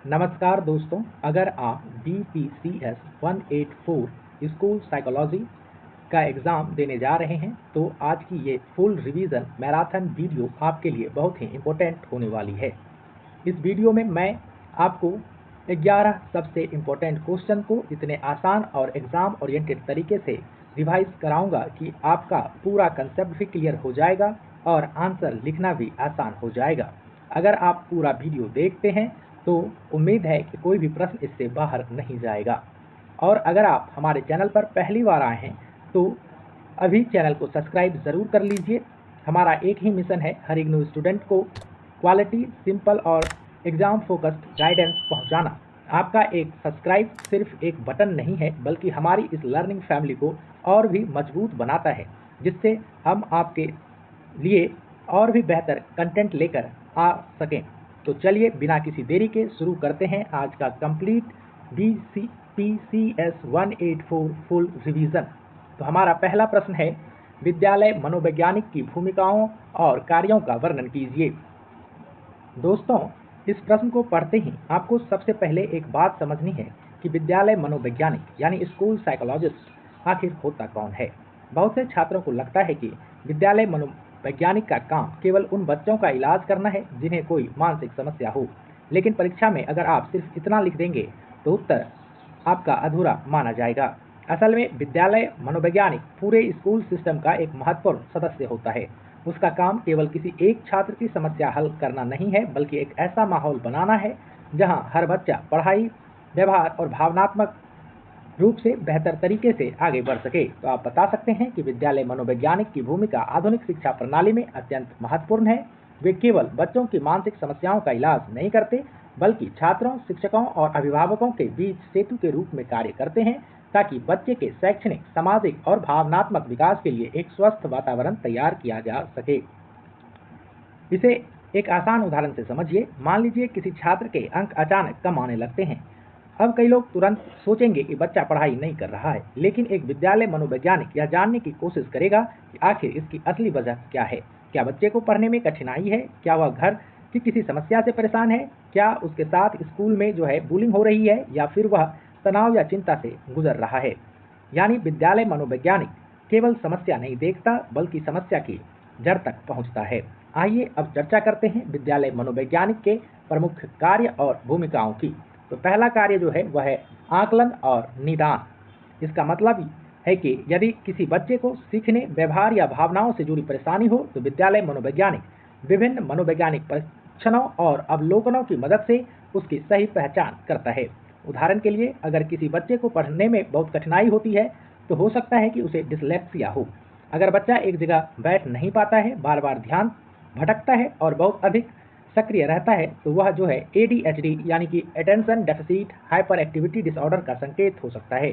नमस्कार दोस्तों, अगर आप BPCS 184 स्कूल साइकोलॉजी का एग्ज़ाम देने जा रहे हैं, तो आज की ये फुल रिवीजन मैराथन वीडियो आपके लिए बहुत ही इम्पोर्टेंट होने वाली है। इस वीडियो में मैं आपको 11 सबसे इम्पोर्टेंट क्वेश्चन को इतने आसान और एग्ज़ाम ओरिएंटेड तरीके से रिवाइज कराऊंगा कि आपका पूरा कंसेप्ट भी क्लियर हो जाएगा और आंसर लिखना भी आसान हो जाएगा। अगर आप पूरा वीडियो देखते हैं तो उम्मीद है कि कोई भी प्रश्न इससे बाहर नहीं जाएगा। और अगर आप हमारे चैनल पर पहली बार आए हैं तो अभी चैनल को सब्सक्राइब ज़रूर कर लीजिए। हमारा एक ही मिशन है, हर एक न्यू स्टूडेंट को क्वालिटी, सिंपल और एग्ज़ाम फोकस्ड गाइडेंस पहुंचाना। आपका एक सब्सक्राइब सिर्फ एक बटन नहीं है, बल्कि हमारी इस लर्निंग फैमिली को और भी मजबूत बनाता है, जिससे हम आपके लिए और भी बेहतर कंटेंट लेकर आ सकें। तो चलिए बिना किसी देरी के शुरू करते हैं आज का कंप्लीट BPCS 184 फुल रिवीजन। तो हमारा पहला प्रश्न है, विद्यालय मनोवैज्ञानिक की भूमिकाओं और कार्यों का वर्णन कीजिए। दोस्तों, इस प्रश्न को पढ़ते ही आपको सबसे पहले एक बात समझनी है कि विद्यालय मनोवैज्ञानिक यानी स्कूल साइकोलॉजिस्ट आखिर होता कौन है। बहुत से छात्रों को लगता है कि विद्यालय मनोवैज्ञानिक का काम केवल उन बच्चों का इलाज करना है जिन्हें कोई मानसिक समस्या हो, लेकिन परीक्षा में अगर आप सिर्फ इतना लिख देंगे तो उत्तर आपका अधूरा माना जाएगा। असल में विद्यालय मनोवैज्ञानिक पूरे स्कूल सिस्टम का एक महत्वपूर्ण सदस्य होता है। उसका काम केवल किसी एक छात्र की समस्या हल करना नहीं है, बल्कि एक ऐसा माहौल बनाना है जहां हर बच्चा पढ़ाई, व्यवहार और भावनात्मक रूप से बेहतर तरीके से आगे बढ़ सके। तो आप बता सकते हैं कि विद्यालय मनोवैज्ञानिक की भूमिका आधुनिक शिक्षा प्रणाली में अत्यंत महत्वपूर्ण है। वे केवल बच्चों की मानसिक समस्याओं का इलाज नहीं करते, बल्कि छात्रों, शिक्षकों और अभिभावकों के बीच सेतु के रूप में कार्य करते हैं, ताकि बच्चे के शैक्षणिक, सामाजिक और भावनात्मक विकास के लिए एक स्वस्थ वातावरण तैयार किया जा सके। इसे एक आसान उदाहरण से समझिए। मान लीजिए किसी छात्र के अंक अचानक कम आने लगते हैं। अब कई लोग तुरंत सोचेंगे कि बच्चा पढ़ाई नहीं कर रहा है, लेकिन एक विद्यालय मनोवैज्ञानिक यह जानने की कोशिश करेगा कि आखिर इसकी असली वजह क्या है। क्या बच्चे को पढ़ने में कठिनाई है? क्या वह घर की किसी समस्या से परेशान है? क्या उसके साथ स्कूल में बुलिंग हो रही है, या फिर वह तनाव या चिंता से गुजर रहा है? यानी विद्यालय मनोवैज्ञानिक केवल समस्या नहीं देखता, बल्कि समस्या की जड़ तक पहुंचता है। आइए अब चर्चा करते हैं विद्यालय मनोवैज्ञानिक के प्रमुख कार्य और भूमिकाओं की। तो पहला कार्य वह है आकलन और निदान। इसका मतलब है कि यदि किसी बच्चे को सीखने, व्यवहार या भावनाओं से जुड़ी परेशानी हो, तो विद्यालय मनोवैज्ञानिक विभिन्न मनोवैज्ञानिक परीक्षणों और अवलोकनों की मदद से उसकी सही पहचान करता है। उदाहरण के लिए, अगर किसी बच्चे को पढ़ने में बहुत कठिनाई होती है, तो हो सकता है कि उसे डिसलेक्सिया हो। अगर बच्चा एक जगह बैठ नहीं पाता है, बार बार ध्यान भटकता है और बहुत अधिक सक्रिय रहता है, तो वह ADHD यानी कि attention deficit hyper activity disorder का संकेत हो सकता है।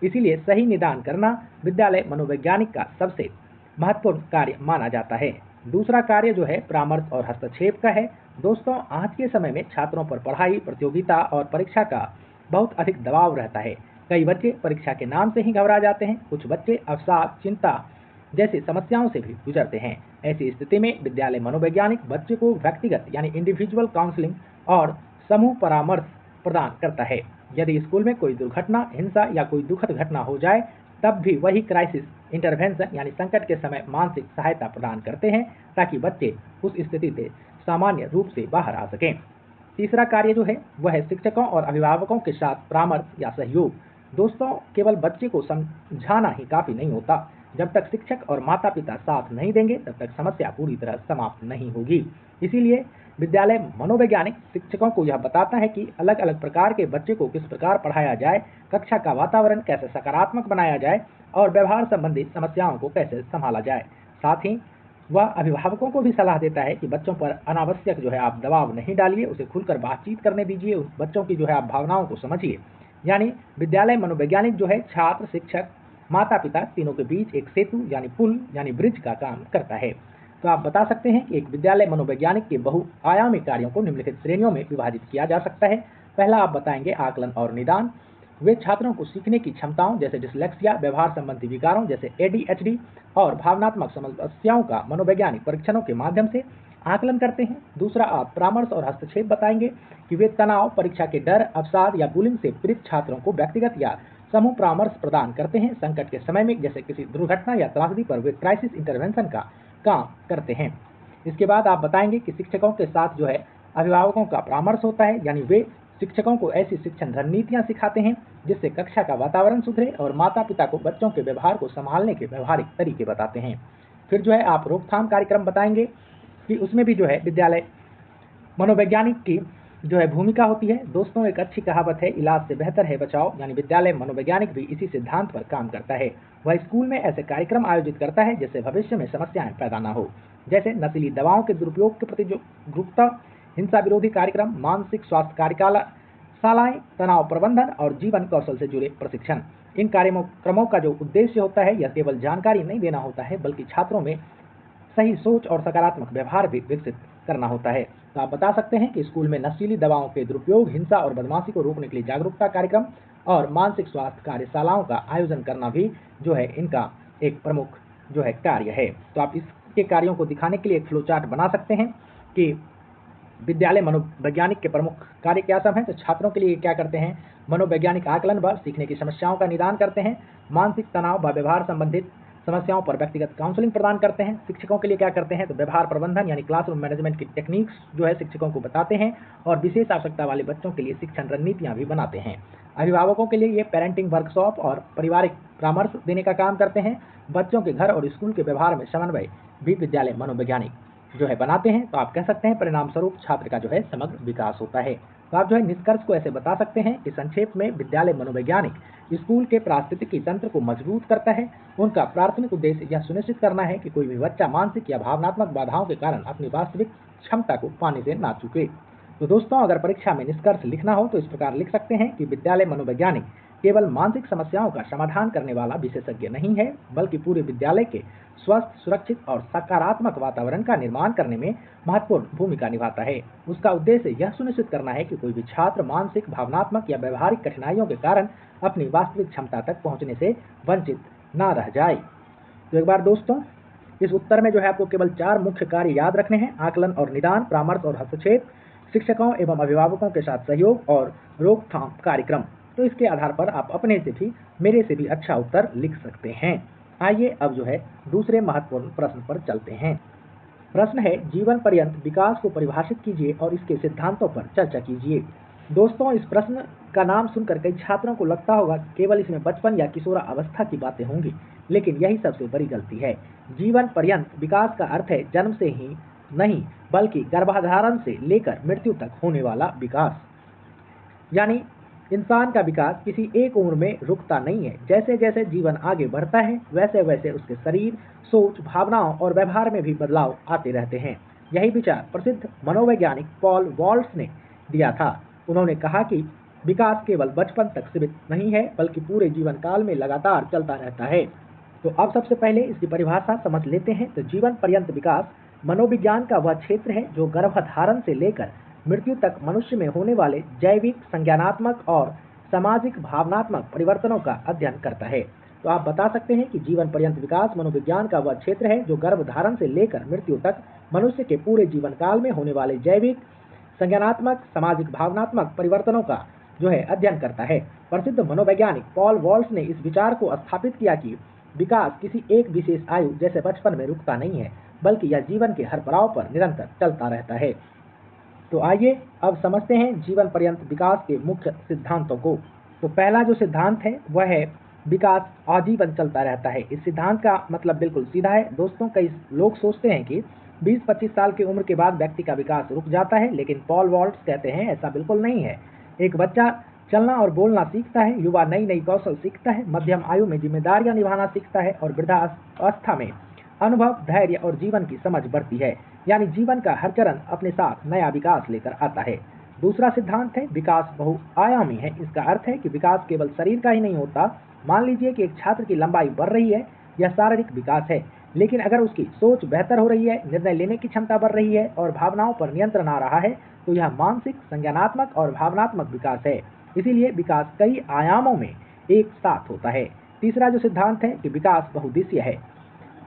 इसीलिए सही निदान करना विद्यालय मनोवैज्ञानिक का सबसे महत्वपूर्ण कार्य माना जाता है। दूसरा कार्य परामर्श और हस्तक्षेप का है। दोस्तों, आज के समय में छात्रों पर पढ़ाई, प्रतियोगिता और परीक्षा का बहुत अधिक दबाव रहता है। कई बच्चे परीक्षा के नाम से ही घबरा जाते हैं। कुछ बच्चे अवसाद, चिंता जैसी समस्याओं से भी गुजरते हैं। ऐसी स्थिति में विद्यालय मनोवैज्ञानिक बच्चे को व्यक्तिगत यानी इंडिविजुअल काउंसलिंग और समूह परामर्श प्रदान करता है। यदि स्कूल में कोई दुर्घटना, हिंसा या कोई दुखद घटना हो जाए, तब भी वही क्राइसिस इंटरवेंशन यानी संकट के समय मानसिक सहायता प्रदान करते हैं, ताकि बच्चे उस स्थिति से सामान्य रूप से बाहर आ सकें। तीसरा कार्य वह है शिक्षकों और अभिभावकों के साथ परामर्श या सहयोग। दोस्तों, केवल बच्चे को समझाना ही काफी नहीं होता। जब तक शिक्षक और माता पिता साथ नहीं देंगे, तब तक समस्या पूरी तरह समाप्त नहीं होगी। इसीलिए विद्यालय मनोवैज्ञानिक शिक्षकों को यह बताता है कि अलग अलग प्रकार के बच्चे को किस प्रकार पढ़ाया जाए, कक्षा का वातावरण कैसे सकारात्मक बनाया जाए और व्यवहार संबंधी समस्याओं को कैसे संभाला जाए। साथ ही वह अभिभावकों को भी सलाह देता है कि बच्चों पर अनावश्यक आप दबाव नहीं डालिए, उसे खुलकर बातचीत करने दीजिए, उस बच्चों की आप भावनाओं को समझिए। यानी विद्यालय मनोवैज्ञानिक छात्र, शिक्षक, माता पिता तीनों के बीच एक सेतु यानी पुल यानी ब्रिज का काम करता है। तो आप बता सकते हैं कि एक विद्यालय मनोवैज्ञानिक के बहुआयामी कार्यों को निम्नलिखित श्रेणियों में विभाजित किया जा सकता है। पहला आप बताएंगे आकलन और निदान। वे छात्रों को सीखने की क्षमताओं जैसे डिसलेक्सिया, व्यवहार संबंधी विकारों जैसे ADHD और भावनात्मक समस्याओं का मनोवैज्ञानिक परीक्षणों के माध्यम से आकलन करते हैं। दूसरा, आप परामर्श और हस्तक्षेप बताएंगे कि वे तनाव, परीक्षा के डर, अवसाद या बुलिंग से पीड़ित छात्रों को व्यक्तिगत या समूह परामर्श प्रदान करते हैं। संकट के समय में जैसे किसी दुर्घटना या त्रासदी पर वे क्राइसिस इंटरवेंशन का काम करते हैं। इसके बाद आप बताएंगे कि शिक्षकों के साथ जो है अभिभावकों का परामर्श होता है, यानी वे शिक्षकों को ऐसी शिक्षण रणनीतियां सिखाते हैं जिससे कक्षा का वातावरण सुधरे, और माता पिता को बच्चों के व्यवहार को संभालने के व्यवहारिक तरीके बताते हैं। फिर जो है आप रोकथाम कार्यक्रम बताएंगे कि उसमें भी जो है विद्यालय मनोवैज्ञानिक की जो है भूमिका होती है। दोस्तों, एक अच्छी कहावत है, इलाज से बेहतर है बचाव, यानी विद्यालय मनोवैज्ञानिक भी इसी सिद्धांत पर काम करता है। वह स्कूल में ऐसे कार्यक्रम आयोजित करता है जिससे भविष्य में समस्याएं पैदा न हो, जैसे नशीली दवाओं के दुरुपयोग के प्रति जागरूकता, हिंसा विरोधी कार्यक्रम, मानसिक स्वास्थ्य कार्यशालाएं, तनाव प्रबंधन और जीवन कौशल से जुड़े प्रशिक्षण। इन कार्यक्रमों का जो उद्देश्य होता है यह केवल जानकारी नहीं देना होता है, बल्कि छात्रों में सही सोच और सकारात्मक व्यवहार भी विकसित करना होता है। तो आप बता सकते हैं कि स्कूल में नशीली दवाओं के दुरुपयोग, हिंसा और बदमाशी को रोकने के लिए जागरूकता कार्यक्रम और मानसिक स्वास्थ्य कार्यशालाओं का आयोजन करना भी जो है इनका एक प्रमुख जो है कार्य है। तो आप इसके कार्यों को दिखाने के लिए एक फ्लो चार्ट बना सकते हैं कि विद्यालय मनोवैज्ञानिक के प्रमुख कार्य क्या सब हैं। तो छात्रों के लिए क्या करते हैं, मनोवैज्ञानिक आकलन व सीखने की समस्याओं का निदान करते हैं, मानसिक तनाव व व्यवहार संबंधित समस्याओं पर व्यक्तिगत काउंसलिंग प्रदान करते हैं। शिक्षकों के लिए क्या करते हैं, तो व्यवहार प्रबंधन यानी क्लासरूम मैनेजमेंट की टेक्निक्स जो है शिक्षकों को बताते हैं, और विशेष आवश्यकता वाले बच्चों के लिए शिक्षण रणनीतियां भी बनाते हैं। अभिभावकों के लिए ये पेरेंटिंग वर्कशॉप और पारिवारिक परामर्श देने का काम करते हैं। बच्चों के घर और स्कूल के व्यवहार में समन्वय भी विद्यालय मनोवैज्ञानिक जो है बनाते हैं। तो आप कह सकते हैं परिणाम स्वरूप छात्र का जो है समग्र विकास होता है। तो आप जो है निष्कर्ष को ऐसे बता सकते हैं कि संक्षेप में विद्यालय मनोवैज्ञानिक स्कूल के पारिस्थितिकी तंत्र को मजबूत करता है। उनका प्राथमिक उद्देश्य यह सुनिश्चित करना है कि कोई भी बच्चा मानसिक या भावनात्मक बाधाओं के कारण अपनी वास्तविक क्षमता को पाने से ना चूके। तो दोस्तों, अगर परीक्षा में निष्कर्ष लिखना हो तो इस प्रकार लिख सकते हैं कि विद्यालय मनोवैज्ञानिक केवल मानसिक समस्याओं का समाधान करने वाला विशेषज्ञ नहीं है, बल्कि पूरे विद्यालय के स्वस्थ, सुरक्षित और सकारात्मक वातावरण का निर्माण करने में महत्वपूर्ण भूमिका निभाता है। उसका उद्देश्य यह सुनिश्चित करना है कि कोई भी छात्र मानसिक, भावनात्मक या व्यवहारिक कठिनाइयों के कारण अपनी वास्तविक क्षमता तक पहुंचने से वंचित न रह जाए। तो एक बार दोस्तों, इस उत्तर में जो है आपको केवल 4 मुख्य कार्य याद रखने हैं: आकलन और निदान, परामर्श और हस्तक्षेप, शिक्षकों एवं अभिभावकों के साथ सहयोग और रोकथाम कार्यक्रम। तो इसके आधार पर आप अपने से भी, मेरे से भी अच्छा उत्तर लिख सकते हैं। आइए अब जो है दूसरे महत्वपूर्ण प्रश्न पर चलते हैं। प्रश्न है, जीवन पर्यंत विकास को परिभाषित कीजिए और इसके सिद्धांतों पर चर्चा कीजिए। दोस्तों, इस प्रश्न का नाम सुनकर कई छात्रों को लगता होगा केवल इसमें बचपन या किशोरा अवस्था की बातें होंगी, लेकिन यही सबसे बड़ी गलती है। जीवन पर्यंत विकास का अर्थ है जन्म से ही नहीं, बल्कि गर्भाधारण से लेकर मृत्यु तक होने वाला विकास। यानी इंसान का विकास किसी एक उम्र में रुकता नहीं है। जैसे जैसे जीवन आगे बढ़ता है वैसे वैसे उसके शरीर, सोच, भावनाओं और व्यवहार में भी बदलाव आते रहते हैं। यही विचार प्रसिद्ध मनोवैज्ञानिक पॉल वॉल्स ने दिया था। उन्होंने कहा कि विकास केवल बचपन तक सीमित नहीं है, बल्कि पूरे जीवन काल में लगातार चलता रहता है। तो अब सबसे पहले इसकी परिभाषा समझ लेते हैं। तो जीवन पर्यंत विकास मनोविज्ञान का वह क्षेत्र है जो गर्भधारण से लेकर मृत्यु तक मनुष्य में होने वाले जैविक, संज्ञानात्मक और सामाजिक भावनात्मक परिवर्तनों का अध्ययन करता है। तो आप बता सकते हैं कि जीवन पर्यंत विकास मनोविज्ञान का वह क्षेत्र है जो गर्भधारण से लेकर मृत्यु तक मनुष्य के पूरे जीवन काल में होने वाले जैविक, संज्ञानात्मक, सामाजिक, भावनात्मक परिवर्तनों का जो है अध्ययन करता है। प्रसिद्ध मनोवैज्ञानिक पॉल वॉल्स ने इस विचार को स्थापित किया कि विकास किसी एक विशेष आयु जैसे बचपन में रुकता नहीं है, बल्कि यह जीवन के हर पड़ाव पर निरंतर चलता रहता है। तो आइए अब समझते हैं जीवन पर्यंत विकास के मुख्य सिद्धांतों को। तो पहला जो सिद्धांत है वह है विकास आजीवन चलता रहता है। इस सिद्धांत का मतलब बिल्कुल सीधा है दोस्तों। कई लोग सोचते हैं कि 20-25 साल की उम्र के बाद व्यक्ति का विकास रुक जाता है, लेकिन पॉल वॉल्स कहते हैं ऐसा बिल्कुल नहीं है। एक बच्चा चलना और बोलना सीखता है, युवा नई नई कौशल सीखता है, मध्यम आयु में जिम्मेदारियां निभाना सीखता है और वृद्धावस्था में अनुभव, धैर्य और जीवन की समझ बढ़ती है। यानी जीवन का हर चरण अपने साथ नया विकास लेकर आता है। दूसरा सिद्धांत है विकास बहुआयामी है। इसका अर्थ है कि विकास केवल शरीर का ही नहीं होता। मान लीजिए कि एक छात्र की लंबाई बढ़ रही है, यह शारीरिक विकास है, लेकिन अगर उसकी सोच बेहतर हो रही है, निर्णय लेने की क्षमता बढ़ रही है और भावनाओं पर नियंत्रण आ रहा है, तो यह मानसिक, संज्ञानात्मक और भावनात्मक विकास है। इसीलिए विकास कई आयामों में एक साथ होता है। तीसरा जो सिद्धांत है कि विकास बहुउद्देशीय है।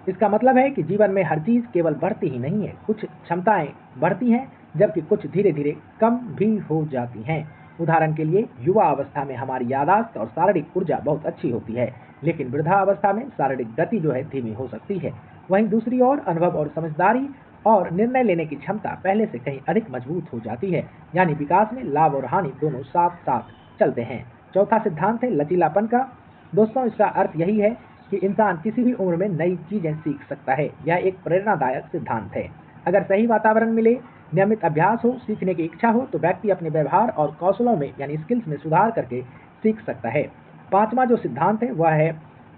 इसका मतलब है कि जीवन में हर चीज केवल बढ़ती ही नहीं है, कुछ क्षमताएं बढ़ती हैं जबकि कुछ धीरे धीरे कम भी हो जाती हैं। उदाहरण के लिए युवा अवस्था में हमारी याददाश्त और शारीरिक ऊर्जा बहुत अच्छी होती है, लेकिन वृद्धावस्था में शारीरिक गति जो है धीमी हो सकती है। वहीं दूसरी ओर अनुभव और समझदारी और निर्णय लेने की क्षमता पहले से कहीं अधिक मजबूत हो जाती है। यानी विकास में लाभ और हानि दोनों साथ साथ चलते हैं। चौथा सिद्धांत है लचीलापन का। दोस्तों, इसका अर्थ यही है कि इंसान किसी भी उम्र में नई चीजें सीख सकता है। यह एक प्रेरणादायक सिद्धांत है। अगर सही वातावरण मिले, नियमित अभ्यास हो, सीखने की इच्छा हो तो व्यक्ति अपने व्यवहार और कौशलों में यानी स्किल्स में सुधार करके सीख सकता है। पांचवा जो सिद्धांत है वह है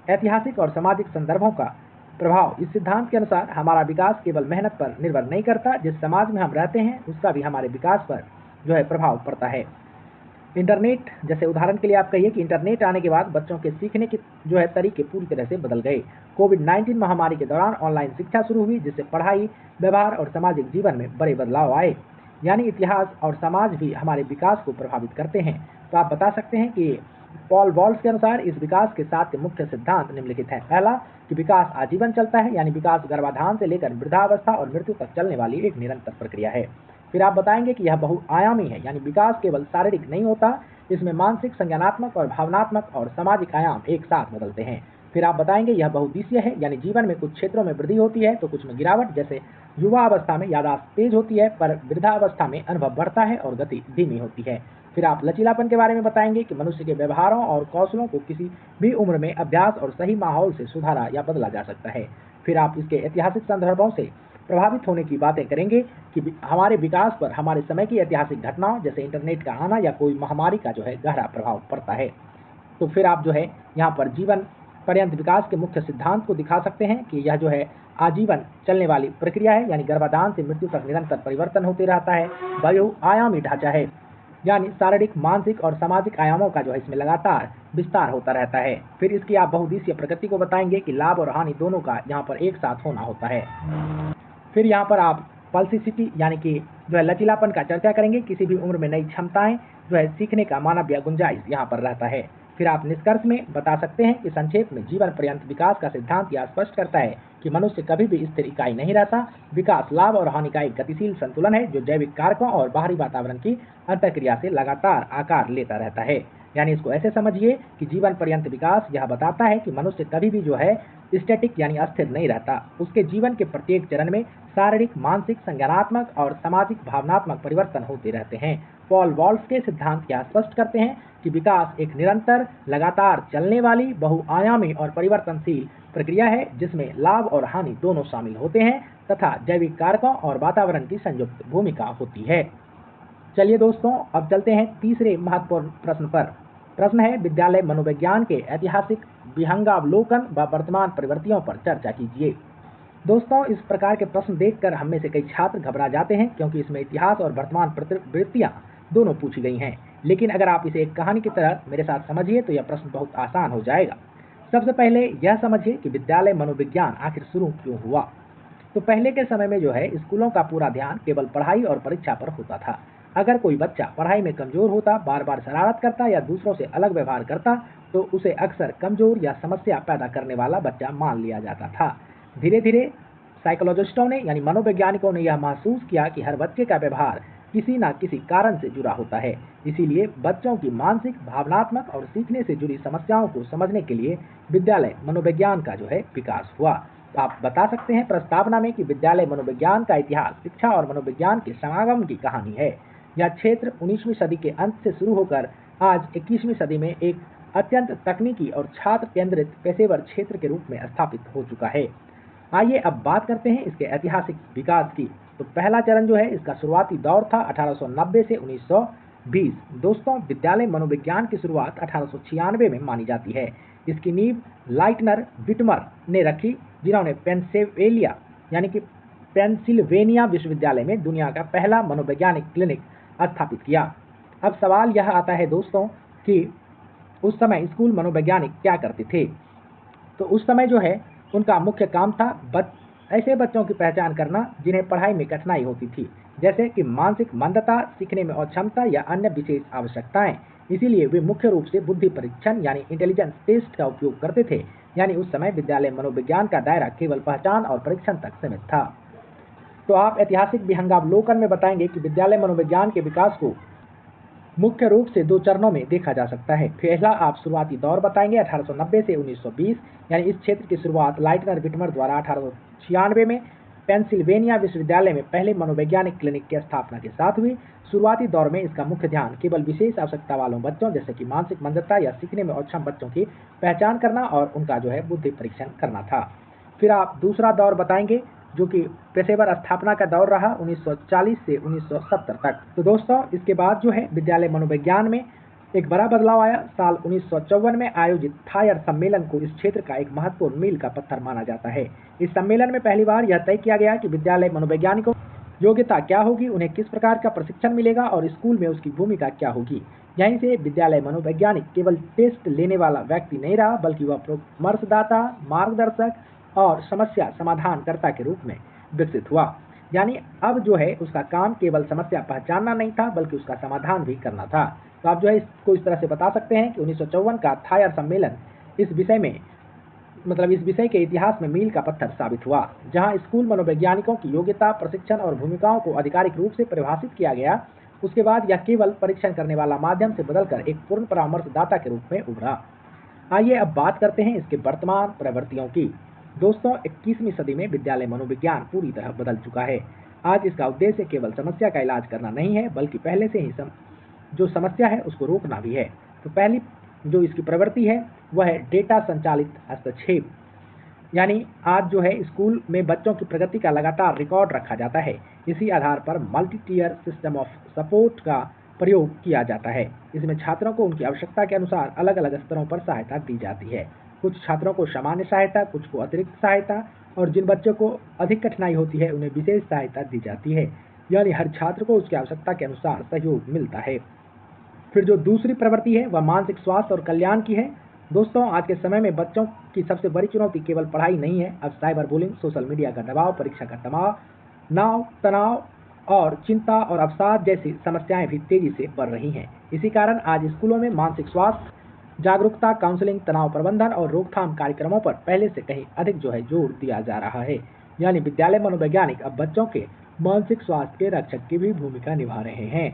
ऐतिहासिक और सामाजिक संदर्भों का प्रभाव। इस सिद्धांत के अनुसार हमारा विकास केवल मेहनत पर निर्भर नहीं करता, जिस समाज में हम रहते हैं उसका भी हमारे विकास पर जो है प्रभाव पड़ता है। इंटरनेट जैसे उदाहरण के लिए आप कहिए कि इंटरनेट आने के बाद बच्चों के सीखने के जो है तरीके पूरी तरह से बदल गए। कोविड-19 महामारी के दौरान ऑनलाइन शिक्षा शुरू हुई, जिससे पढ़ाई, व्यवहार और सामाजिक जीवन में बड़े बदलाव आए। यानी इतिहास और समाज भी हमारे विकास को प्रभावित करते हैं। तो आप बता सकते हैं कि पॉल वॉल्स के अनुसार इस विकास के 7 मुख्य सिद्धांत निम्नलिखित हैं। पहला कि विकास आजीवन चलता है, यानी विकास गर्भाधान से लेकर वृद्धावस्था और मृत्यु तक चलने वाली एक निरंतर प्रक्रिया है। फिर आप बताएंगे कि यह बहुआयामी है, यानी विकास केवल शारीरिक नहीं होता, इसमें मानसिक, संज्ञानात्मक और भावनात्मक और सामाजिक आयाम एक साथ बदलते हैं। फिर आप बताएंगे यह बहुदिशीय है, यानी जीवन में कुछ क्षेत्रों में वृद्धि होती है तो कुछ में गिरावट। जैसे युवा अवस्था में याददाश्त तेज होती है पर वृद्धावस्था में अनुभव बढ़ता है और गति धीमी होती है। फिर आप लचीलापन के बारे में बताएंगे कि मनुष्य के व्यवहारों और कौशलों को किसी भी उम्र में अभ्यास और सही माहौल से सुधारा या बदला जा सकता है। फिर आप इसके ऐतिहासिक संदर्भों से प्रभावित होने की बातें करेंगे कि हमारे विकास पर हमारे समय की ऐतिहासिक घटनाओं जैसे इंटरनेट का आना या कोई महामारी का जो है गहरा प्रभाव पड़ता है। तो फिर आप जो है यहाँ पर जीवन पर्यंत विकास के मुख्य सिद्धांत को दिखा सकते हैं कि यह जो है आजीवन चलने वाली प्रक्रिया है, यानी गर्भाधान से मृत्यु तक निरंतर परिवर्तन होते रहता है। बहुआयामी ढांचा है, यानी शारीरिक, मानसिक और सामाजिक आयामों का जो है इसमें लगातार विस्तार होता रहता है। फिर इसकी आप बहुदिशीय प्रकृति को बताएंगे कि लाभ और हानि दोनों का यहाँ पर एक साथ होना होता है। फिर यहाँ पर आप पल्सिसिटी यानी कि जो है लचीलापन का चर्चा करेंगे। किसी भी उम्र में नई क्षमताएं जो है सीखने का मानवीय गुंजाइश यहाँ पर रहता है। फिर आप निष्कर्ष में बता सकते हैं कि संक्षेप में जीवन पर्यंत विकास का सिद्धांत यह स्पष्ट करता है कि मनुष्य कभी भी स्थिर इकाई नहीं रहता। विकास लाभ और हानि का एक गतिशील संतुलन है जो जैविक कारकों और बाहरी वातावरण की अंतःक्रिया से लगातार आकार लेता रहता है। यानी इसको ऐसे समझिए कि जीवन पर्यंत विकास यह बताता है कि मनुष्य कभी भी जो है स्टैटिक यानी अस्थिर नहीं रहता। उसके जीवन के प्रत्येक चरण में शारीरिक, मानसिक, संज्ञानात्मक और सामाजिक भावनात्मक परिवर्तन होते रहते हैं। पॉल वॉल्स के सिद्धांत क्या स्पष्ट करते हैं कि विकास एक निरंतर, लगातार चलने वाली, बहुआयामी और परिवर्तनशील प्रक्रिया है जिसमें लाभ और हानि दोनों शामिल होते हैं तथा जैविक कारकों और वातावरण की संयुक्त भूमिका होती है। चलिए दोस्तों, अब चलते हैं तीसरे महत्वपूर्ण प्रश्न पर। प्रश्न है विद्यालय मनोविज्ञान के ऐतिहासिक विहंगावलोकन व वर्तमान प्रवृत्तियों पर चर्चा कीजिए। दोस्तों, इस प्रकार के प्रश्न देखकर हम में से कई छात्र घबरा जाते हैं क्योंकि इसमें इतिहास और वर्तमान प्रवृत्तियां दोनों पूछी गई हैं। लेकिन अगर आप इसे एक कहानी की तरह मेरे साथ समझिए तो यह प्रश्न बहुत आसान हो जाएगा। सबसे पहले यह समझिए कि विद्यालय मनोविज्ञान आखिर शुरू क्यों हुआ। तो पहले के समय में जो है स्कूलों का पूरा ध्यान केवल पढ़ाई और परीक्षा पर होता था। अगर कोई बच्चा पढ़ाई में कमजोर होता, बार बार शरारत करता या दूसरों से अलग व्यवहार करता तो उसे अक्सर कमजोर या समस्या पैदा करने वाला बच्चा मान लिया जाता था। धीरे धीरे साइकोलॉजिस्टों ने यानी मनोवैज्ञानिकों ने यह महसूस किया कि हर बच्चे का व्यवहार किसी न किसी कारण से जुड़ा होता है। इसीलिए बच्चों की मानसिक, भावनात्मक और सीखने से जुड़ी समस्याओं को समझने के लिए विद्यालय मनोविज्ञान का जो है विकास हुआ। तो आप बता सकते हैं प्रस्तावना में कि विद्यालय मनोविज्ञान का इतिहास शिक्षा और मनोविज्ञान के समागम की कहानी है। यह क्षेत्र 19वीं सदी के अंत से शुरू होकर आज 21वीं सदी में एक अत्यंत तकनीकी और छात्र केंद्रित पेशेवर क्षेत्र के रूप में स्थापित हो चुका है। आइए अब बात करते हैं इसके ऐतिहासिक विकास की। तो पहला चरण जो है इसका शुरुआती दौर था 1890 से 1920। दोस्तों, विद्यालय मनोविज्ञान की शुरुआत 1896 में मानी जाती है। इसकी नींव लाइटनर विटमर ने रखी, जिन्होंने पेंसिल्वेनिया विश्वविद्यालय में दुनिया का पहला मनोवैज्ञानिक क्लिनिक स्थापित किया। अब सवाल यह आता है दोस्तों कि उस समय स्कूल मनोवैज्ञानिक क्या करते थे। तो उस समय जो है उनका मुख्य काम था ऐसे बच्चों की पहचान करना जिन्हें पढ़ाई में कठिनाई होती थी, जैसे कि मानसिक मंदता, सीखने में अक्षमता या अन्य विशेष आवश्यकताएं। इसीलिए वे मुख्य रूप से बुद्धि परीक्षण यानी इंटेलिजेंस टेस्ट का उपयोग करते थे। यानी उस समय विद्यालय मनोविज्ञान का दायरा केवल पहचान और परीक्षण तक सीमित था। तो आप ऐतिहासिक विहंगावलोकन में बताएंगे कि विद्यालय मनोविज्ञान के विकास को मुख्य रूप से 2 चरणों में देखा जा सकता है। पहला आप शुरुआती दौर बताएंगे 1890 से 1920, यानी इस क्षेत्र की शुरुआत लाइटनर विटमर द्वारा 1896 में पेंसिल्वेनिया विश्वविद्यालय में पहले मनोवैज्ञानिक क्लिनिक की स्थापना के साथ हुई। शुरुआती दौर में इसका मुख्य ध्यान केवल विशेष आवश्यकता वालों बच्चों जैसे कि मानसिक मंदता या सीखने में अक्षम बच्चों की पहचान करना और उनका बुद्धि परीक्षण करना था। फिर आप दूसरा दौर बताएंगे जो कि पेशेवर स्थापना का दौर रहा 1940 से 1970 तक। तो दोस्तों इसके बाद विद्यालय मनोविज्ञान में एक बड़ा बदलाव आया। साल 1954 में आयोजित थायर सम्मेलन को इस क्षेत्र का एक महत्वपूर्ण मील का पत्थर माना जाता है। इस सम्मेलन में पहली बार यह तय किया गया कि विद्यालय मनोवैज्ञानिकों योग्यता क्या होगी, उन्हें किस प्रकार का प्रशिक्षण मिलेगा और स्कूल में उसकी भूमिका क्या होगी। यहीं से विद्यालय मनोवैज्ञानिक केवल टेस्ट लेने वाला व्यक्ति नहीं रहा, बल्कि वह परामर्शदाता, मार्गदर्शक और समस्या समाधानकर्ता के रूप में विकसित हुआ। यानी अब उसका काम केवल समस्या पहचानना नहीं था, बल्कि उसका समाधान भी करना था। तो आप इसको इस तरह से बता सकते हैं कि 1954 का थायर सम्मेलन इस विषय के इतिहास में मील का पत्थर साबित हुआ, जहां स्कूल मनोवैज्ञानिकों की योग्यता, प्रशिक्षण और भूमिकाओं को आधिकारिक रूप से परिभाषित किया गया। उसके बाद यह केवल परीक्षण करने वाला माध्यम से बदलकर एक पूर्ण परामर्शदाता के रूप में उभरा। आइए अब बात करते हैं इसके वर्तमान प्रवृत्तियों की। दोस्तों 21वीं सदी में विद्यालय मनोविज्ञान पूरी तरह बदल चुका है। आज इसका उद्देश्य केवल समस्या का इलाज करना नहीं है, बल्कि पहले से ही जो समस्या है उसको रोकना भी है। तो पहली जो इसकी प्रवृत्ति है वह है डेटा संचालित हस्तक्षेप। यानी आज स्कूल में बच्चों की प्रगति का लगातार रिकॉर्ड रखा जाता है। इसी आधार पर multi tier system of support का प्रयोग किया जाता है। इसमें छात्रों को उनकी आवश्यकता के अनुसार अलग अलग स्तरों पर सहायता दी जाती है। कुछ छात्रों को सामान्य सहायता, कुछ को अतिरिक्त सहायता और जिन बच्चों को अधिक कठिनाई होती है उन्हें विशेष सहायता दी जाती है। यानी हर छात्र को उसकी आवश्यकता के अनुसार सहयोग मिलता है। फिर जो दूसरी प्रवृत्ति है वह मानसिक स्वास्थ्य और कल्याण की है। दोस्तों आज के समय में बच्चों की सबसे बड़ी चुनौती केवल पढ़ाई नहीं है। अब साइबर बुलिंग, सोशल मीडिया का दबाव, परीक्षा का तनाव और चिंता और अवसाद जैसी समस्याएं भी तेजी से बढ़ रही हैं। इसी कारण आज स्कूलों में मानसिक स्वास्थ्य जागरूकता, काउंसलिंग, तनाव प्रबंधन और रोकथाम कार्यक्रमों पर पहले से कहीं अधिक जोर दिया जा रहा है। यानी विद्यालय मनोवैज्ञानिक अब बच्चों के मानसिक स्वास्थ्य के रक्षक की भी भूमिका निभा रहे हैं।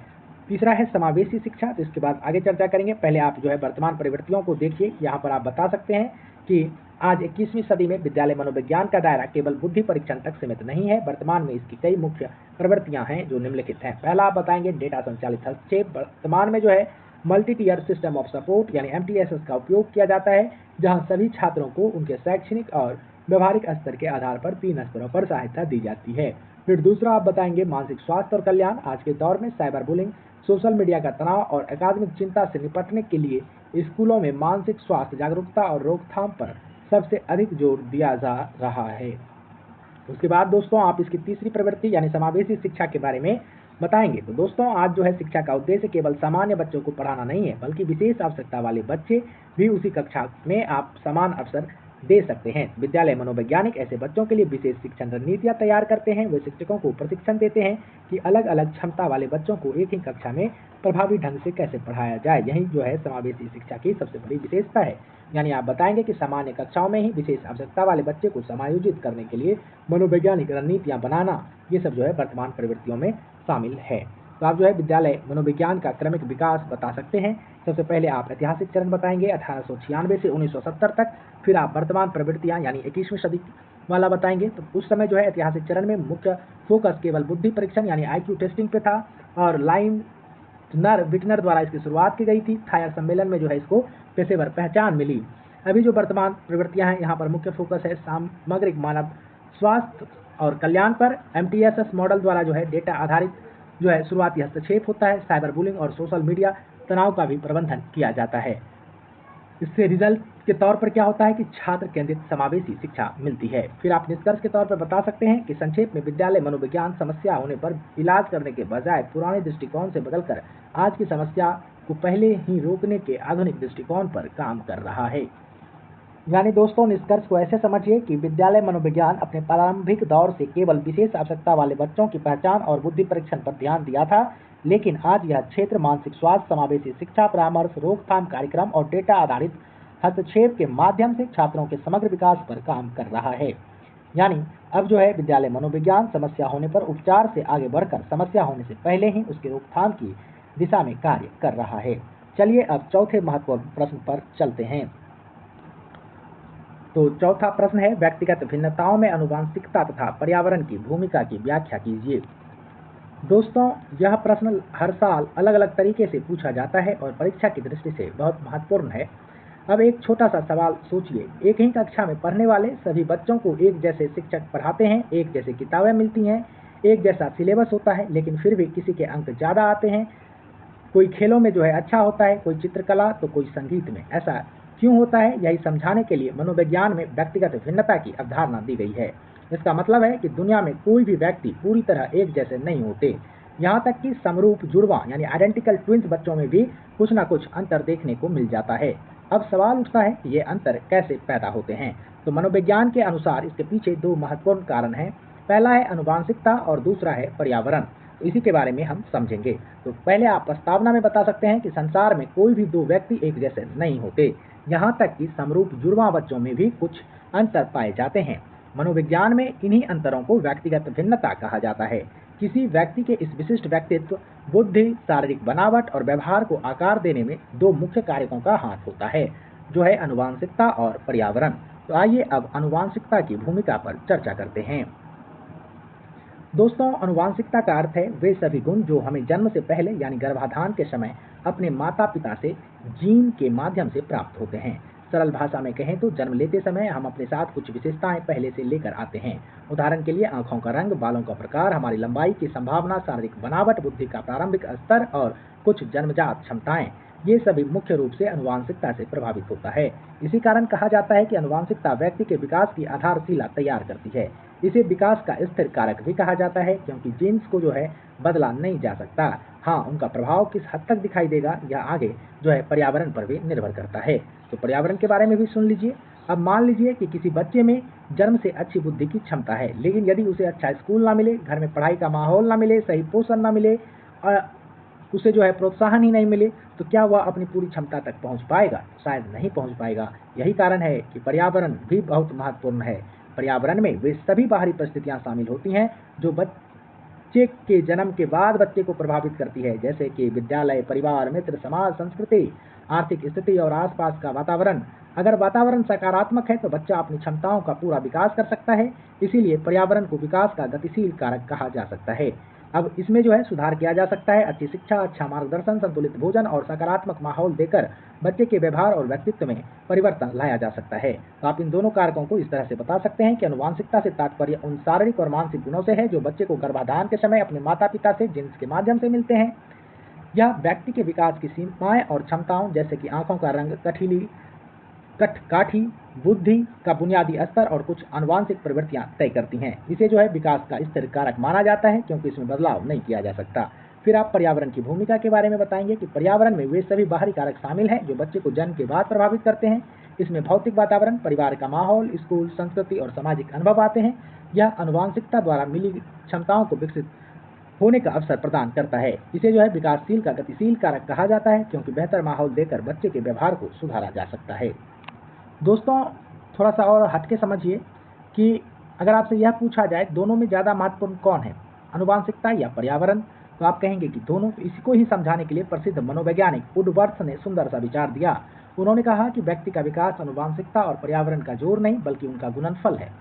तीसरा है समावेशी शिक्षा। तो इसके बाद आगे चर्चा करेंगे। पहले आप वर्तमान प्रवृत्तियों को देखिए। यहाँ पर आप बता सकते हैं कि आज 21वीं सदी में विद्यालय मनोविज्ञान का दायरा केवल बुद्धि परीक्षण तक सीमित नहीं है। वर्तमान में इसकी कई मुख्य प्रवृत्तियां हैं जो निम्नलिखित हैं। पहला आप बताएंगे डेटा संचालित हस्तक्षेप। वर्तमान में multi tier system of support यानी MTSS का उपयोग किया जाता है, जहां सभी छात्रों को उनके शैक्षणिक और व्यवहारिक स्तर के आधार पर 3 स्तरों पर सहायता दी जाती है। फिर दूसरा आप बताएंगे मानसिक स्वास्थ्य और कल्याण। आज के दौर में साइबर बुलिंग, सोशल मीडिया का तनाव और अकादमिक चिंता से निपटने के लिए स्कूलों में मानसिक स्वास्थ्य जागरूकता और रोकथाम पर सबसे अधिक जोर दिया जा रहा है। उसके बाद दोस्तों आप इसकी तीसरी प्रवृत्ति यानी समावेशी शिक्षा के बारे में बताएंगे। तो दोस्तों आज शिक्षा का उद्देश्य केवल सामान्य बच्चों को पढ़ाना नहीं है, बल्कि विशेष आवश्यकता वाले बच्चे भी उसी कक्षा में आप समान अवसर दे सकते हैं। विद्यालय मनोवैज्ञानिक ऐसे बच्चों के लिए विशेष शिक्षण रणनीतियां तैयार करते हैं। वे शिक्षकों को प्रशिक्षण देते हैं कि अलग अलग क्षमता वाले बच्चों को एक ही कक्षा में प्रभावी ढंग से कैसे पढ़ाया जाए। यही समावेशी शिक्षा की सबसे बड़ी विशेषता है। यानी आप बताएंगे कि सामान्य कक्षाओं में ही विशेष आवश्यकता वाले बच्चे को समायोजित करने के लिए मनोवैज्ञानिक रणनीतियां बनाना, ये सब वर्तमान प्रवृत्तियों में शामिल है। तो आप विद्यालय मनोविज्ञान का क्रमिक विकास बता सकते हैं। सबसे पहले आप ऐतिहासिक चरण बताएंगे 1896 से 1970 तक। फिर आप वर्तमान प्रवृत्तियां यानी 21वीं सदी वाला बताएंगे। तो उस समय ऐतिहासिक चरण में मुख्य फोकस केवल बुद्धि परीक्षण यानी IQ टेस्टिंग पे था और लाइटनर विटनर द्वारा इसकी शुरुआत की गई थी। थायर सम्मेलन में इसको पेशेवर पहचान मिली। अभी जो वर्तमान प्रवृत्तियां हैं यहाँ पर मुख्य फोकस है सामग्रिक मानव स्वास्थ्य और कल्याण पर। MTSS मॉडल द्वारा डेटा आधारित शुरुआती हस्तक्षेप होता है। साइबर बुलिंग और सोशल मीडिया तनाव का भी प्रबंधन किया जाता है। इससे रिजल्ट के तौर पर क्या होता है कि छात्र केंद्रित समावेशी शिक्षा मिलती है। फिर आप निष्कर्ष के तौर पर बता सकते हैं कि संक्षेप में विद्यालय मनोविज्ञान समस्या होने पर इलाज करने के बजाय पुराने दृष्टिकोण से बदलकर आज की समस्या को पहले ही रोकने के आधुनिक दृष्टिकोण पर काम कर रहा है। यानी दोस्तों निष्कर्ष को ऐसे समझिए कि विद्यालय मनोविज्ञान अपने प्रारंभिक दौर से केवल विशेष आवश्यकता वाले बच्चों की पहचान और बुद्धि परीक्षण पर ध्यान दिया था, लेकिन आज यह क्षेत्र मानसिक स्वास्थ्य, समावेशी शिक्षा, परामर्श, रोकथाम कार्यक्रम और डेटा आधारित हस्तक्षेप के माध्यम से छात्रों के समग्र विकास पर काम कर रहा है। यानी अब जो है विद्यालय मनोविज्ञान समस्या होने पर उपचार से आगे बढ़कर समस्या होने से पहले ही उसके रोकथाम की दिशा में कार्य कर रहा है। चलिए अब चौथे महत्वपूर्ण प्रश्न पर चलते हैं। तो चौथा प्रश्न है, व्यक्तिगत भिन्नताओं में आनुवंशिकता तथा पर्यावरण की भूमिका की व्याख्या कीजिए। दोस्तों, यह प्रश्न हर साल अलग अलग तरीके से पूछा जाता है और परीक्षा की दृष्टि से बहुत महत्वपूर्ण है। अब एक छोटा सा सवाल सोचिए, एक ही कक्षा में पढ़ने वाले सभी बच्चों को एक जैसे शिक्षक पढ़ाते हैं, एक जैसी किताबें मिलती हैं, एक जैसा सिलेबस होता है, लेकिन फिर भी किसी के अंक ज़्यादा आते हैं। कोई खेलों में जो है अच्छा होता है, कोई चित्रकला तो कोई संगीत में। ऐसा क्यों होता है, यही समझाने के लिए मनोविज्ञान में व्यक्तिगत भिन्नता की अवधारणा दी गई है। इसका मतलब है कि दुनिया में कोई भी व्यक्ति पूरी तरह एक जैसे नहीं होते। यहाँ तक कि समरूप जुड़वा यानी आइडेंटिकल ट्विंस बच्चों में भी कुछ ना कुछ अंतर देखने को मिल जाता है। अब सवाल उठता है कि ये अंतर कैसे पैदा होते हैं। तो मनोविज्ञान के अनुसार इसके पीछे दो महत्वपूर्ण कारण हैं। पहला है आनुवंशिकता और दूसरा है पर्यावरण। तो इसी के बारे में हम समझेंगे। तो पहले आप प्रस्तावना में बता सकते हैं कि संसार में कोई भी दो व्यक्ति एक जैसे नहीं होते। यहाँ तक कि समरूप जुड़वा बच्चों में भी कुछ अंतर पाए जाते हैं। मनोविज्ञान में इन्हीं अंतरों को व्यक्तिगत भिन्नता कहा जाता है। किसी व्यक्ति के इस विशिष्ट व्यक्तित्व, बुद्धि, शारीरिक बनावट और व्यवहार को आकार देने में दो मुख्य कारकों का हाथ होता है, जो है आनुवंशिकता और पर्यावरण। तो आइए अब आनुवंशिकता की भूमिका पर चर्चा करते हैं। दोस्तों, आनुवंशिकता का अर्थ है वे सभी गुण जो हमें जन्म से पहले यानी गर्भाधान के समय अपने माता पिता से जीन के माध्यम से प्राप्त होते हैं। सरल भाषा में कहें तो जन्म लेते समय हम अपने साथ कुछ विशेषताएं पहले से लेकर आते हैं। उदाहरण के लिए आंखों का रंग, बालों का प्रकार, हमारी लंबाई की संभावना, शारीरिक बनावट, बुद्धि का प्रारंभिक स्तर और कुछ जन्मजात क्षमताएं। ये सभी मुख्य रूप से आनुवंशिकता से प्रभावित होता है। इसी कारण कहा जाता है कि आनुवंशिकता व्यक्ति के विकास की आधारशिला तैयार करती है। इसे विकास का स्थिर कारक भी कहा जाता है, क्योंकि जीन्स को जो है बदला नहीं जा सकता। हाँ, उनका प्रभाव किस हद तक दिखाई देगा यह आगे जो है पर्यावरण पर भी निर्भर करता है। तो पर्यावरण के बारे में भी सुन लीजिए। अब मान लीजिए कि किसी बच्चे में जन्म से अच्छी बुद्धि की क्षमता है, लेकिन यदि उसे अच्छा स्कूल ना मिले, घर में पढ़ाई का माहौल ना मिले, सही पोषण ना मिले और उसे जो है प्रोत्साहन ही नहीं मिले, तो क्या वह अपनी पूरी क्षमता तक पहुंच पाएगा? शायद नहीं पहुंच पाएगा। यही कारण है कि पर्यावरण भी बहुत महत्वपूर्ण है। पर्यावरण में वे सभी बाहरी परिस्थितियां शामिल होती हैं जो बच्चे के जन्म के बाद बच्चे को प्रभावित करती है, जैसे कि विद्यालय, परिवार, मित्र, समाज, संस्कृति, आर्थिक स्थिति और आसपास का वातावरण। अगर वातावरण सकारात्मक है तो बच्चा अपनी क्षमताओं का पूरा विकास कर सकता है। इसीलिए पर्यावरण को विकास का गतिशील कारक कहा जा सकता है। अब इसमें जो है सुधार किया जा सकता है। अच्छी शिक्षा, अच्छा मार्गदर्शन, संतुलित भोजन और सकारात्मक माहौल देकर बच्चे के व्यवहार और व्यक्तित्व में परिवर्तन लाया जा सकता है। तो आप इन दोनों कारकों को इस तरह से बता सकते हैं कि आनुवंशिकता से तात्पर्य उन शारीरिक और मानसिक गुणों से है जो बच्चे को गर्भाधान के समय अपने माता पिता से जीन्स के माध्यम से मिलते हैं। यह व्यक्ति के विकास की सीमाएं और क्षमताओं, जैसे कि आंखों का रंग, काठी, बुद्धि का बुनियादी स्तर और कुछ आनुवंशिक प्रवृत्तियां तय करती हैं। इसे जो है विकास का स्थिर कारक माना जाता है, क्योंकि इसमें बदलाव नहीं किया जा सकता। फिर आप पर्यावरण की भूमिका के बारे में बताएंगे कि पर्यावरण में वे सभी बाहरी कारक शामिल हैं जो बच्चे को जन्म के बाद प्रभावित करते हैं। इसमें भौतिक वातावरण, परिवार का माहौल, स्कूल, संस्कृति और सामाजिक अनुभव आते हैं। यह आनुवंशिकता द्वारा मिली क्षमताओं को विकसित होने का अवसर प्रदान करता है। इसे जो है विकासशील का गतिशील कारक कहा जाता है, क्योंकि बेहतर माहौल देकर बच्चे के व्यवहार को सुधारा जा सकता है। दोस्तों, थोड़ा सा और हटके समझिए कि अगर आपसे यह पूछा जाए दोनों में ज़्यादा महत्वपूर्ण कौन है, आनुवंशिकता या पर्यावरण, तो आप कहेंगे कि दोनों। इसी को ही समझाने के लिए प्रसिद्ध मनोवैज्ञानिक वुडवर्थ ने सुंदर सा विचार दिया। उन्होंने कहा कि व्यक्ति का विकास आनुवंशिकता और पर्यावरण का जोड़ नहीं बल्कि उनका गुणनफल है।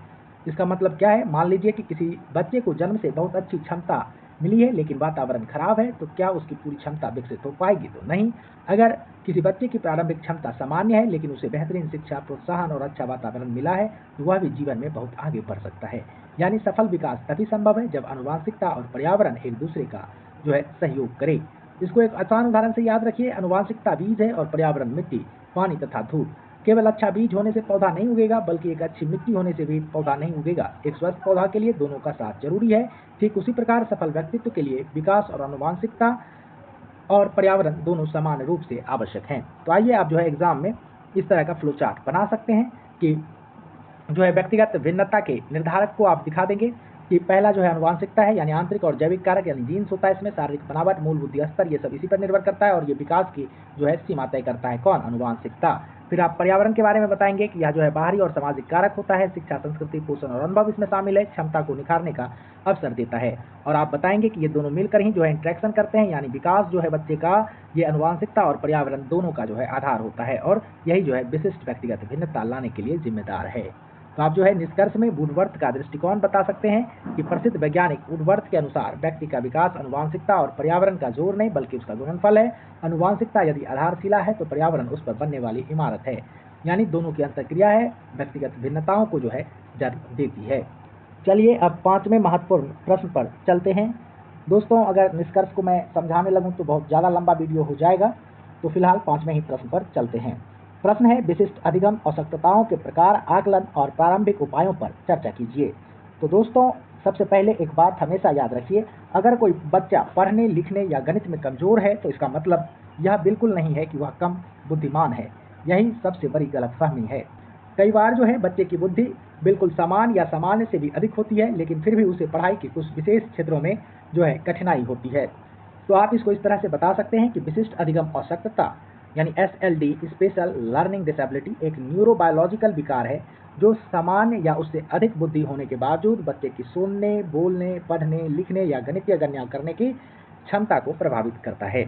इसका मतलब क्या है? मान लीजिए कि किसी बच्चे को जन्म से बहुत अच्छी क्षमता मिली है, लेकिन वातावरण खराब है, तो क्या उसकी पूरी क्षमता विकसित हो पाएगी? तो नहीं। अगर किसी बच्चे की प्रारंभिक क्षमता सामान्य है, लेकिन उसे बेहतरीन शिक्षा, प्रोत्साहन और अच्छा वातावरण मिला है, तो वह भी जीवन में बहुत आगे बढ़ सकता है। यानी सफल विकास तभी संभव है जब आनुवंशिकता और पर्यावरण एक दूसरे का जो है सहयोग करे। इसको एक आसान उदाहरण से याद रखिए। आनुवंशिकता बीज है और पर्यावरण मिट्टी, पानी तथा धूप। केवल अच्छा बीज होने से पौधा नहीं उगेगा, बल्कि एक अच्छी मिट्टी होने से भी पौधा नहीं उगेगा। एक स्वस्थ पौधा के लिए दोनों का साथ जरूरी है। ठीक उसी प्रकार सफल व्यक्तित्व के लिए विकास और आनुवंशिकता और पर्यावरण दोनों समान रूप से आवश्यक हैं। तो आइए आप जो है एग्जाम में इस तरह का फ्लो चार्ट बना सकते हैं कि जो है व्यक्तिगत भिन्नता के निर्धारक को आप दिखा देंगे। कि पहला जो है आनुवांशिकता है, यानी आंतरिक और जैविक कारक यानी जीन्स होता है इसमें, शारीरिक बनावट, मूल बुद्धि स्तर, ये सब इसी पर निर्भर करता है और ये विकास की जो है सीमा तय करता है। कौन? आनुवांशिकता। फिर आप पर्यावरण के बारे में बताएंगे कि यह जो है बाहरी और सामाजिक कारक होता है। शिक्षा, संस्कृति, पोषण और अनुभव इसमें शामिल है, क्षमता को निखारने का अवसर देता है। और आप बताएंगे कि ये दोनों मिलकर ही जो है इंटरेक्शन करते हैं, यानी विकास जो है बच्चे का, ये आनुवांशिकता और पर्यावरण दोनों का जो है आधार होता है और यही जो है विशिष्ट व्यक्तिगत भिन्नता लाने के लिए जिम्मेदार है। तो आप जो है निष्कर्ष में वुडवर्थ का दृष्टिकोण बता सकते हैं कि प्रसिद्ध वैज्ञानिक वुडवर्थ के अनुसार व्यक्ति का विकास आनुवांशिकता और पर्यावरण का जोर नहीं बल्कि उसका गुणनफल है। आनुवांशिकता यदि आधारशिला है तो पर्यावरण उस पर बनने वाली इमारत है, यानी दोनों की अंतर्क्रिया है, व्यक्तिगत भिन्नताओं को जो है जन्म देती है। चलिए अब 5वें महत्वपूर्ण प्रश्न पर चलते हैं। दोस्तों, अगर निष्कर्ष को मैं समझाने लगूं तो बहुत ज़्यादा लंबा वीडियो हो जाएगा, तो फिलहाल 5वें ही प्रश्न पर चलते हैं। प्रश्न है, विशिष्ट अधिगम आवश्यकताओं के प्रकार, आकलन और प्रारंभिक उपायों पर चर्चा कीजिए। तो दोस्तों, सबसे पहले एक बात हमेशा याद रखिए, अगर कोई बच्चा पढ़ने, लिखने या गणित में कमजोर है तो इसका मतलब यह बिल्कुल नहीं है कि वह कम बुद्धिमान है। यही सबसे बड़ी गलतफहमी है। कई बार जो है बच्चे की बुद्धि बिल्कुल समान या सामान्य से भी अधिक होती है, लेकिन फिर भी उसे पढ़ाई के कुछ विशेष क्षेत्रों में जो है कठिनाई होती है। तो आप इसको इस तरह से बता सकते हैं कि विशिष्ट अधिगम आवश्यकता यानी SLD, स्पेशल लर्निंग डिसेबिलिटी, एक न्यूरोबायोलॉजिकल विकार है जो सामान्य या उससे अधिक बुद्धि होने के बावजूद बच्चे की सुनने, बोलने, पढ़ने, लिखने या गणितीय गणना करने की क्षमता को प्रभावित करता है।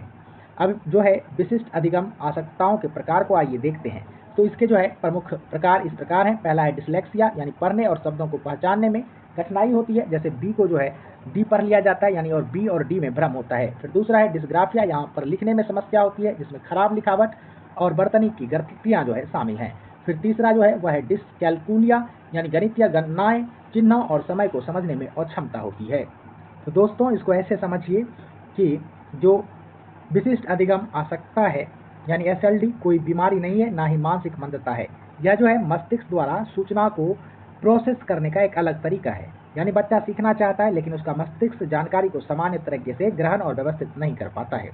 अब जो है विशिष्ट अधिगम आवश्यकताओं के प्रकार को आइए देखते हैं। तो इसके जो है प्रमुख प्रकार इस प्रकार हैं। पहला है डिसलेक्सिया, यानी पढ़ने और शब्दों को पहचानने में कठिनाई होती है, जैसे बी को जो है डी पढ़ लिया जाता है, यानी और बी और डी में भ्रम होता है। फिर दूसरा है डिस्ग्राफिया, यहाँ पर लिखने में समस्या होती है जिसमें खराब लिखावट और बर्तनी की गलतियाँ जो है शामिल हैं। फिर तीसरा जो है वह है डिसकैलकुलिया, यानी गणितीय गणनाएं, चिन्हों और समय को समझने में अक्षमता होती है। तो दोस्तों, इसको ऐसे समझिए कि जो विशिष्ट अधिगम आवश्यकता है यानी SLD कोई बीमारी नहीं है, ना ही मानसिक मंदता है। यह जो है मस्तिष्क द्वारा सूचना को प्रोसेस करने का एक अलग तरीका है। यानी बच्चा सीखना चाहता है लेकिन उसका मस्तिष्क जानकारी को सामान्य तरीके से ग्रहण और व्यवस्थित नहीं कर पाता है।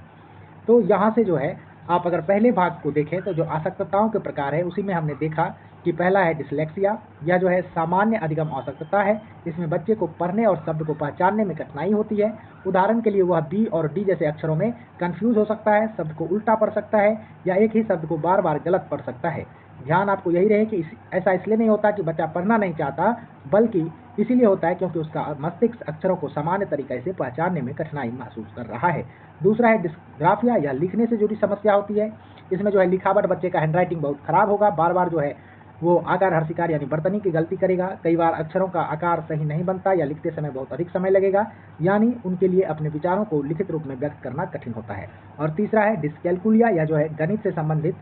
तो यहाँ से जो है आप अगर पहले भाग को देखें तो जो आवश्यकताओं के प्रकार है उसी में हमने देखा कि पहला है डिसलेक्सिया। यह जो है सामान्य अधिगम आवश्यकता है। इसमें बच्चे को पढ़ने और शब्द को पहचानने में कठिनाई होती है। उदाहरण के लिए वह बी और डी जैसे अक्षरों में कंफ्यूज हो सकता है, शब्द को उल्टा पढ़ सकता है या एक ही शब्द को बार बार गलत पढ़ सकता है। ध्यान आपको यही रहे कि ऐसा इसलिए नहीं होता कि बच्चा पढ़ना नहीं चाहता, बल्कि इसीलिए होता है क्योंकि उसका मस्तिष्क अक्षरों को सामान्य तरीके से पहचानने में कठिनाई महसूस कर रहा है। दूसरा है डिस्ग्राफिया या लिखने से जुड़ी समस्या होती है। इसमें जो है लिखावट, बच्चे का हैंडराइटिंग बहुत खराब होगा, बार बार जो है वो आकार हर्षिकार यानी बर्तनी की गलती करेगा। कई बार अक्षरों का आकार सही नहीं बनता या लिखते समय बहुत अधिक समय लगेगा, यानी उनके लिए अपने विचारों को लिखित रूप में व्यक्त करना कठिन होता है। और तीसरा है डिसकैलकुलिया या जो है गणित से संबंधित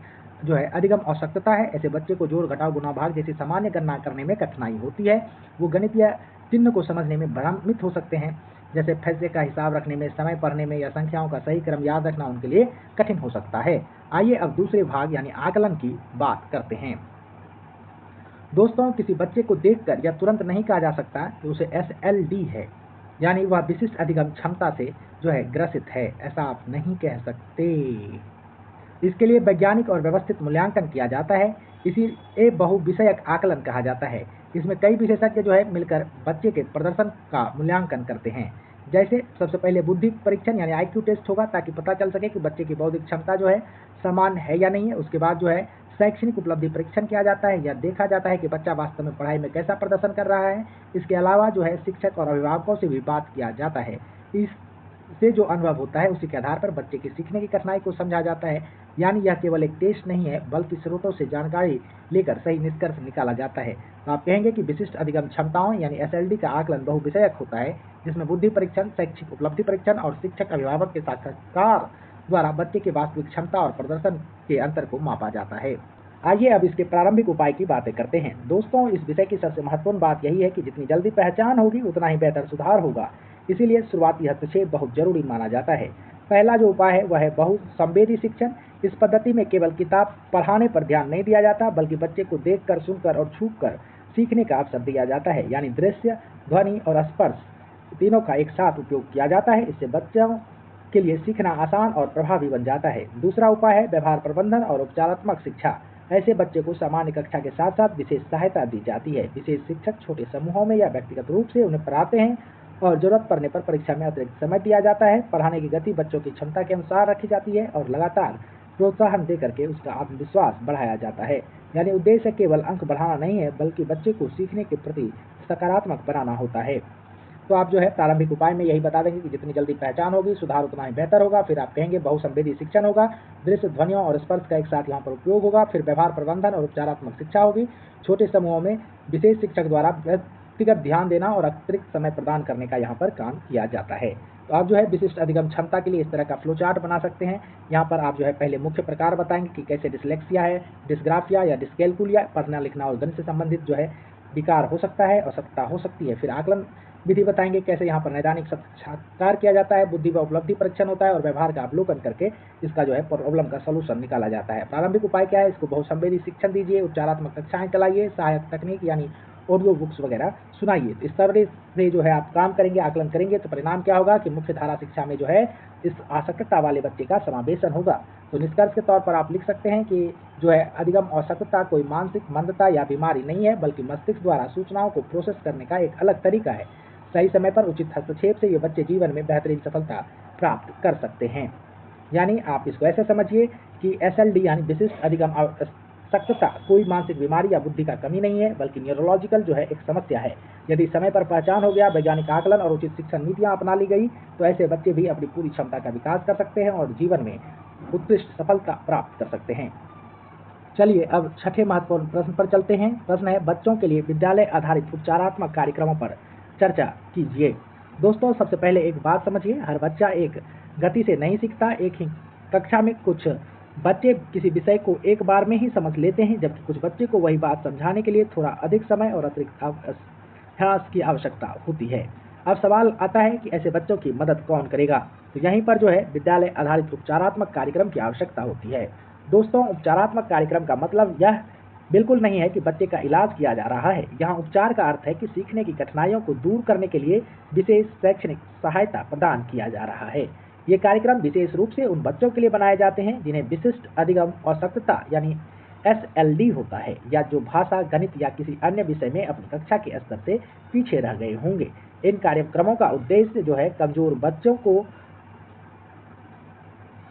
जो है अधिगम आवश्यकता है। ऐसे बच्चे को जोड़, घटाव, गुणा, भाग जैसी सामान्य गणना करने में कठिनाई होती है। वो गणितीय चिन्ह को समझने में भ्रमित हो सकते हैं, जैसे पैसे का हिसाब रखने में, समय पढ़ने में या संख्याओं का सही क्रम याद रखना उनके लिए कठिन हो सकता है। आइए अब दूसरे भाग यानी आकलन की बात करते हैं। दोस्तों, किसी बच्चे को देखकर यह तुरंत नहीं कहा जा सकता कि उसे SLD है, यानी वह विशिष्ट अधिगम क्षमता से जो है ग्रसित है, ऐसा आप नहीं कह सकते। इसके लिए वैज्ञानिक और व्यवस्थित मूल्यांकन किया जाता है। इसे बहुविषयक आकलन कहा जाता है। इसमें कई विशेषज्ञ जो है मिलकर बच्चे के प्रदर्शन का मूल्यांकन करते हैं। जैसे सबसे पहले बुद्धि परीक्षण यानी IQ टेस्ट होगा, ताकि पता चल सके कि बच्चे की बौद्धिक क्षमता जो है समान है या नहीं है। उसके बाद जो है शैक्षणिक उपलब्धि परीक्षण किया जाता है, या देखा जाता है कि बच्चा वास्तव में पढ़ाई में कैसा प्रदर्शन कर रहा है। इसके अलावा जो है शिक्षक और अभिभावकों से भी बात किया जाता है। इससे जो अनुभव होता है उसी के आधार पर बच्चे की सीखने की कठिनाई को समझा जाता है। यानी यह केवल एक टेस्ट नहीं है, बल्कि स्रोतों से जानकारी लेकर सही निष्कर्ष निकाला जाता है। तो आप कहेंगे कि विशिष्ट अधिगम क्षमताओं यानी SLD का आकलन बहुविषयक होता है, जिसमें बुद्धि परीक्षण, शैक्षिक उपलब्धि परीक्षण और शिक्षक अभिभावक के साक्षात्कार द्वारा बच्चे की वास्तविक क्षमता और प्रदर्शन के अंतर को मापा जाता है। आइए अब इसके प्रारंभिक उपाय की बातें करते हैं। दोस्तों, इस विषय की सबसे महत्वपूर्ण बात यही है कि जितनी जल्दी पहचान होगी उतना ही बेहतर सुधार होगा। इसीलिए शुरुआती हस्तक्षेप बहुत जरूरी माना जाता है। पहला जो उपाय है वह है बहुसंवेदी शिक्षण। इस पद्धति में केवल किताब पढ़ाने पर ध्यान नहीं दिया जाता, बल्कि बच्चे को देखकर, सुनकर और छूकर सीखने का अवसर दिया जाता है। यानी दृश्य, ध्वनि और स्पर्श तीनों का एक साथ उपयोग किया जाता है। इससे बच्चों के लिए सीखना आसान और प्रभावी बन जाता है। दूसरा उपाय है व्यवहार प्रबंधन और उपचारात्मक शिक्षा। ऐसे बच्चे को सामान्य कक्षा के साथ साथ विशेष सहायता दी जाती है। विशेष शिक्षक छोटे समूहों में या व्यक्तिगत रूप से उन्हें पढ़ाते हैं और जरूरत पड़ने पर परीक्षा में अतिरिक्त समय दिया जाता है। पढ़ाने की गति बच्चों की क्षमता के अनुसार रखी जाती है और लगातार प्रोत्साहन दे करके उसका आत्मविश्वास बढ़ाया जाता है। यानी उद्देश्य केवल अंक बढ़ाना नहीं है, बल्कि बच्चे को सीखने के प्रति सकारात्मक बनाना होता है। तो आप जो है प्रारंभिक उपाय में यही बता देंगे कि जितनी जल्दी पहचान होगी सुधार उतना ही बेहतर होगा। फिर आप कहेंगे बहुसंवेदी शिक्षण होगा, दृश्य, ध्वनियों और स्पर्श का एक साथ यहाँ पर उपयोग होगा। फिर व्यवहार प्रबंधन और उपचारात्मक शिक्षा होगी। छोटे समूहों में विशेष शिक्षक द्वारा व्यक्तिगत ध्यान देना और अतिरिक्त समय प्रदान करने का यहाँ पर काम किया जाता है। तो आप जो है विशिष्ट अधिगम क्षमता के लिए इस तरह का फ्लो चार्ट बना सकते हैं। यहाँ पर आप जो है पहले मुख्य प्रकार बताएंगे कि कैसे डिसलेक्सिया है, डिस्ग्राफिया या डिस्कैल्कुलिया, पढ़ना लिखना और गणित से संबंधित जो है विकार हो सकता है, असक्तता हो सकती है। फिर आकलन विधि बताएंगे कैसे यहाँ पर नैदानिक साक्षात्कार किया जाता है, बुद्धि व उपलब्धि परीक्षण होता है और व्यवहार का अवलोकन करके इसका जो है प्रॉब्लम का सोल्यूशन निकाला जाता है। प्रारंभिक उपाय क्या है, इसको बहुसंवेदी शिक्षण दीजिए, उपचारात्मक कक्षाएं चलाइए, सहायक तकनीक यानी ऑडियो बुक्स वगैरह सुनाइए। इस तरह से जो है आप काम करेंगे, आकलन करेंगे तो परिणाम क्या होगा कि मुख्य धारा शिक्षा में जो है इस आसक्तता वाले बच्चे का समावेशन होगा। तो निष्कर्ष के तौर पर आप लिख सकते हैं कि जो है अधिगम आसक्तता कोई मानसिक मंदता या बीमारी नहीं है, बल्कि मस्तिष्क द्वारा सूचनाओं को प्रोसेस करने का एक अलग तरीका है। सही समय पर उचित हस्तक्षेप से ये बच्चे जीवन में बेहतरीन सफलता प्राप्त कर सकते हैं। यानी आप इसको ऐसे समझिए कि SLD यानी विशिष्ट अधिगम आवश्यकता कोई मानसिक बीमारी या बुद्धि का कमी नहीं है, बल्कि न्यूरोलॉजिकल जो है एक समस्या है। यदि समय पर पहचान हो गया, वैज्ञानिक आकलन और उचित शिक्षण नीतियां अपना ली गई तो ऐसे बच्चे भी अपनी पूरी क्षमता का विकास कर सकते हैं और जीवन में उत्कृष्ट सफलता प्राप्त कर सकते हैं। चलिए अब छठे महत्वपूर्ण प्रश्न पर चलते हैं। प्रश्न है बच्चों के लिए विद्यालय आधारित उपचारात्मक कार्यक्रमों पर चर्चा कीजिए। दोस्तों सबसे पहले एक बात समझिए, हर बच्चा एक गति से नहीं सीखता। एक ही कक्षा में कुछ बच्चे किसी विषय को एक बार में ही समझ लेते हैं, जबकि कुछ बच्चे को वही बात समझाने के लिए थोड़ा अधिक समय और अतिरिक्त अभ्यास की आवश्यकता होती है। अब सवाल आता है कि ऐसे बच्चों की मदद कौन करेगा। तो यहीं पर जो है विद्यालय आधारित उपचारात्मक कार्यक्रम की आवश्यकता होती है। दोस्तों उपचारात्मक कार्यक्रम का मतलब यह बिल्कुल नहीं है कि बच्चे का इलाज किया जा रहा है। यहाँ उपचार का अर्थ है कि सीखने की कठिनाइयों को दूर करने के लिए विशेष शैक्षणिक सहायता प्रदान किया जा रहा है। ये कार्यक्रम विशेष रूप से उन बच्चों के लिए बनाए जाते हैं जिन्हें विशिष्ट अधिगम आवश्यकता यानी SLD होता है, या जो भाषा, गणित या किसी अन्य विषय में अपनी कक्षा के स्तर से पीछे रह गए होंगे। इन कार्यक्रमों का उद्देश्य जो है कमजोर बच्चों को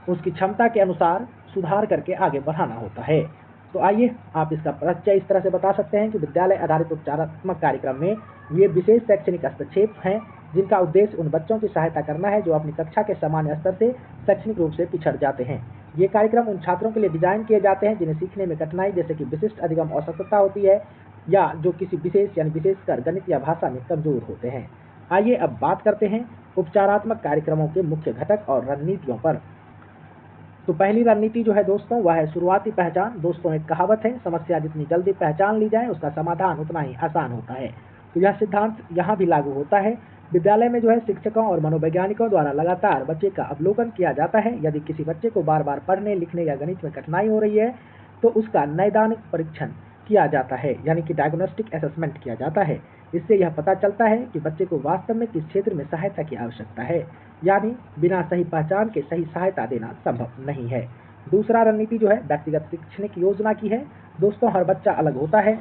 उसकी क्षमता के अनुसार सुधार करके आगे बढ़ाना होता है। तो आइए आप इसका परिचय इस तरह से बता सकते हैं कि विद्यालय आधारित उपचारात्मक कार्यक्रम में ये विशेष शैक्षणिक हस्तक्षेप हैं जिनका उद्देश्य उन बच्चों की सहायता करना है जो अपनी कक्षा के सामान्य स्तर से शैक्षणिक रूप से पिछड़ जाते हैं। ये कार्यक्रम उन छात्रों के लिए डिजाइन किए जाते हैं जिन्हें सीखने में कठिनाई जैसे कि विशिष्ट अधिगम आवश्यकता होती है, या जो किसी विशेष यानी विशेषकर गणित या भाषा में कमजोर होते हैं। आइए अब बात करते हैं उपचारात्मक कार्यक्रमों के मुख्य घटक और रणनीतियों पर। तो पहली रणनीति जो है दोस्तों वह है शुरुआती पहचान। दोस्तों एक कहावत है, समस्या जितनी जल्दी पहचान ली जाए उसका समाधान उतना ही आसान होता है। तो यह सिद्धांत यहाँ भी लागू होता है। विद्यालय में जो है शिक्षकों और मनोवैज्ञानिकों द्वारा लगातार बच्चे का अवलोकन किया जाता है। यदि किसी बच्चे को बार बार पढ़ने, लिखने या गणित में कठिनाई हो रही है तो उसका नैदानिक परीक्षण किया जाता है, यानी कि डायग्नोस्टिक असेसमेंट किया जाता है। इससे यह पता चलता है कि बच्चे को वास्तव में किस क्षेत्र में सहायता की आवश्यकता है, यानी बिना सही पहचान के सही सहायता देना संभव नहीं है। दूसरा रणनीति जो है व्यक्तिगत शैक्षणिक योजना की है। दोस्तों हर बच्चा अलग होता है,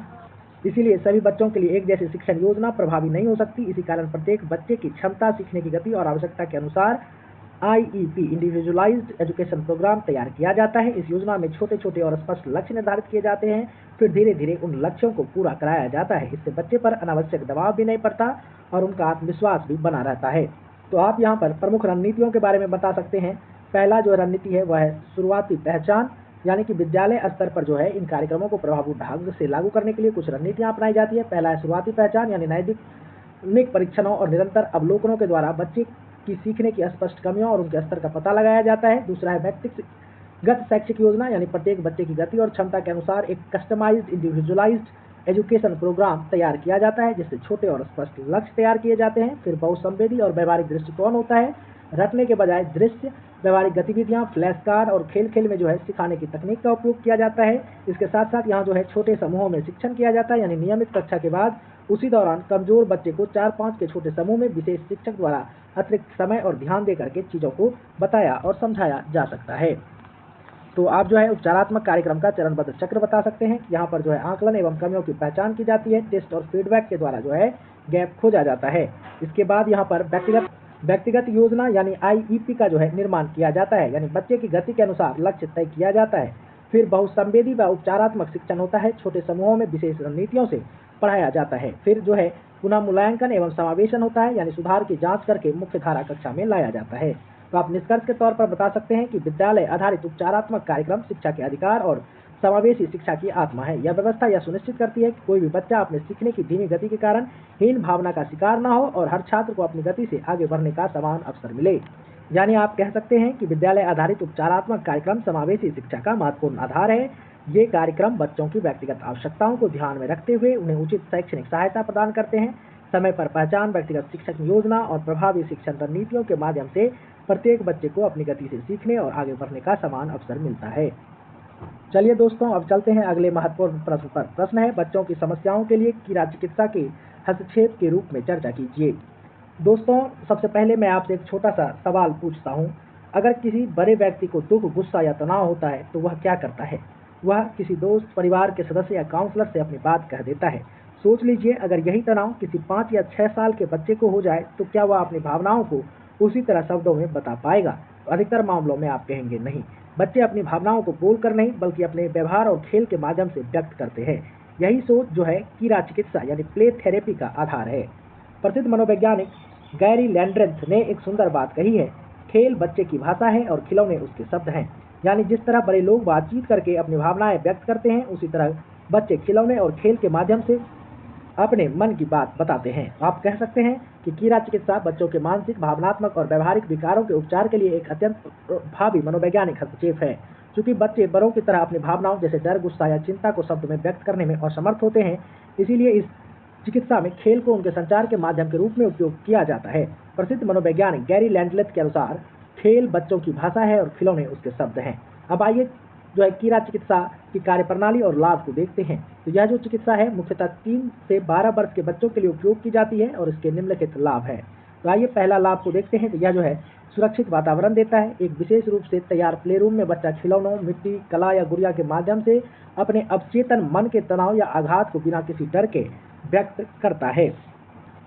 इसीलिए सभी बच्चों के लिए एक जैसी शिक्षण योजना प्रभावी नहीं हो सकती। इसी कारण प्रत्येक बच्चे की क्षमता, सीखने की गति और आवश्यकता के अनुसार IEP इंडिविजुअलाइज्ड एजुकेशन प्रोग्राम तैयार किया जाता है। इस योजना में छोटे छोटे और स्पष्ट लक्ष्य निर्धारित किए जाते हैं, फिर धीरे धीरे उन लक्ष्यों को पूरा कराया जाता है। इससे बच्चे पर अनावश्यक दबाव भी नहीं पड़ता और उनका आत्मविश्वास भी बना रहता है। तो आप यहाँ पर प्रमुख रणनीतियों के बारे में बता सकते हैं। पहला जो रणनीति है वह है शुरुआती पहचान, यानी कि विद्यालय स्तर पर जो है इन कार्यक्रमों को प्रभावी ढंग से लागू करने के लिए कुछ रणनीतियां अपनाई जाती है। पहला है शुरुआती पहचान, यानी नैदानिक परीक्षणों और निरंतर अवलोकनों के द्वारा बच्चे की सीखने की स्पष्ट कमियों और उनके स्तर का पता लगाया जाता है। दूसरा है व्यक्तिगत शैक्षिक योजना, यानी प्रत्येक बच्चे की गति और क्षमता के अनुसार एक कस्टमाइज्ड इंडिविजुअलाइज्ड एजुकेशन प्रोग्राम तैयार किया जाता है, जिससे छोटे और स्पष्ट लक्ष्य तैयार किए जाते हैं। फिर बहुसंवेदी और व्यवहारिक दृष्टिकोण होता है। रटने के बजाय दृश्य, व्यवहारिक गतिविधियां, फ्लैश कार्ड और खेल खेल में जो है सिखाने की तकनीक का उपयोग किया जाता है। इसके साथ साथ यहाँ जो है छोटे समूहों में शिक्षण किया जाता है, यानी नियमित कक्षा के बाद उसी दौरान कमजोर बच्चे को 4-5 के छोटे समूह में विशेष शिक्षक द्वारा अतिरिक्त समय और ध्यान दे करके चीजों को बताया और समझाया जा सकता है। तो आप जो है उपचारात्मक कार्यक्रम का चरणबद्ध चक्र बता सकते हैं। यहाँ पर जो है आकलन एवं कमियों की पहचान की जाती है, टेस्ट और फीडबैक के द्वारा जो है गैप खोजा जाता है। इसके बाद यहाँ पर व्यक्तिगत योजना यानी IEP का जो है निर्माण किया जाता है, यानी बच्चे की गति के अनुसार लक्ष्य तय किया जाता है। फिर बहुसंवेदी व उपचारात्मक शिक्षण होता है, छोटे समूहों में विशेष रणनीतियों से पढ़ाया जाता है। फिर जो है पुनः मूल्यांकन एवं समावेशन होता है, यानी सुधार की जांच करके मुख्य धारा कक्षा में लाया जाता है। तो आप निष्कर्ष के तौर पर बता सकते हैं कि विद्यालय आधारित उपचारात्मक कार्यक्रम शिक्षा के अधिकार और समावेशी शिक्षा की आत्मा है। यह व्यवस्था यह सुनिश्चित करती है कि कोई भी बच्चा अपने सीखने की धीमी गति के कारण हीन भावना का शिकार न हो और हर छात्र को अपनी गति से आगे बढ़ने का समान अवसर मिले। यानी आप कह सकते हैं कि विद्यालय आधारित उपचारात्मक कार्यक्रम समावेशी शिक्षा का महत्वपूर्ण आधार है। ये कार्यक्रम बच्चों की व्यक्तिगत आवश्यकताओं को ध्यान में रखते हुए उन्हें उचित शैक्षणिक सहायता प्रदान करते हैं। समय पर पहचान, व्यक्तिगत शिक्षक योजना और प्रभावी शिक्षण रणनीतियों के माध्यम से प्रत्येक बच्चे को अपनी गति से सीखने और आगे बढ़ने का समान अवसर मिलता है। चलिए दोस्तों, अब चलते हैं अगले महत्वपूर्ण प्रश्न पर। प्रश्न है, बच्चों की समस्याओं के लिए कीड़ा चिकित्सा के हस्तक्षेप के रूप में चर्चा कीजिए। दोस्तों, सबसे पहले मैं आपसे एक छोटा सा सवाल पूछता हूँ। अगर किसी बड़े व्यक्ति को दुख, गुस्सा या तनाव होता है तो वह क्या करता है? वह किसी दोस्त, परिवार के सदस्य या काउंसलर से अपनी बात कह देता है। सोच लीजिए, अगर यही तनाव किसी 5 या 6 साल के बच्चे को हो जाए तो क्या वह अपनी भावनाओं को उसी तरह शब्दों में बता पाएगा? अधिकतर मामलों में आप कहेंगे नहीं। बच्चे अपनी भावनाओं को बोलकर नहीं बल्कि अपने व्यवहार और खेल के माध्यम से व्यक्त करते हैं। यही सोच जो है कीड़ा चिकित्सा यानी प्ले थेरेपी का आधार है। प्रसिद्ध मनोवैज्ञानिक गैरी लैंड्रेंथ ने एक सुंदर बात कही है, खेल बच्चे की भाषा है और खिलौने उसके शब्द हैं। यानी जिस तरह बड़े लोग बातचीत करके अपनी भावनाएं व्यक्त करते हैं, उसी तरह बच्चे खिलौने और खेल के माध्यम से अपने मन की बात बताते हैं। आप कह सकते हैं कि कीड़ा चिकित्सा बच्चों के मानसिक, भावनात्मक और व्यवहारिक विकारों के उपचार के लिए एक अत्यंत प्रभावी मनोवैज्ञानिक हस्तक्षेप है। चूंकि बच्चे बड़ों की तरह अपनी भावनाओं जैसे डर, गुस्सा या चिंता को शब्द में व्यक्त करने में असमर्थ होते हैं, इसीलिए इस चिकित्सा में खेल को उनके संचार के माध्यम के रूप में उपयोग किया जाता है। प्रसिद्ध मनोवैज्ञानिक गैरी लैंडलेथ के अनुसार खेल बच्चों की भाषा है और खिलौने उसके शब्द हैं। अब आइए जो है कीड़ा चिकित्सा की कार्यप्रणाली और लाभ को देखते हैं। तो यह जो चिकित्सा है मुख्यतः 3 से 12 वर्ष के बच्चों के लिए उपयोग की जाती है और इसके निम्नलिखित लाभ है। तो आइए पहला लाभ को देखते हैं। तो यह जो है सुरक्षित वातावरण देता है। एक विशेष रूप से तैयार प्ले रूम में बच्चा खिलौनों, मिट्टी, कला या गुड़िया के माध्यम से अपने अवचेतन मन के तनाव या आघात को बिना किसी डर के व्यक्त करता है।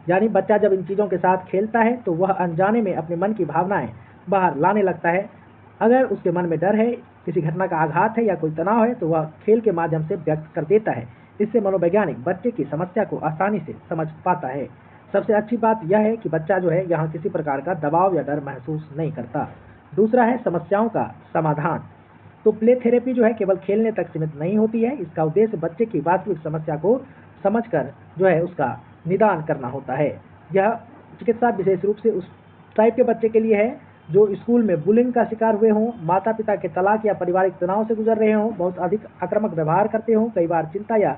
यानी बच्चा जब इन चीज़ों के साथ खेलता है तो वह अनजाने में अपने मन की भावनाएं बाहर लाने लगता है। अगर उसके मन में डर है, किसी घटना का आघात है या कोई तनाव है तो वह खेल के माध्यम से व्यक्त कर देता है। इससे मनोवैज्ञानिक बच्चे की समस्या को आसानी से समझ पाता है। सबसे अच्छी बात यह है कि बच्चा जो है यहाँ किसी प्रकार का दबाव या डर महसूस नहीं करता। दूसरा है समस्याओं का समाधान। तो प्ले थेरेपी जो है केवल खेलने तक सीमित नहीं होती है। इसका उद्देश्य बच्चे की वास्तविक समस्या को समझकर जो है उसका निदान करना होता है। यह चिकित्सा विशेष रूप से उस टाइप के बच्चे के लिए है जो स्कूल में बुलिंग का शिकार हुए हों, माता पिता के तलाक या पारिवारिक तनाव से गुजर रहे हों, बहुत अधिक आक्रामक व्यवहार करते हों, कई बार चिंता या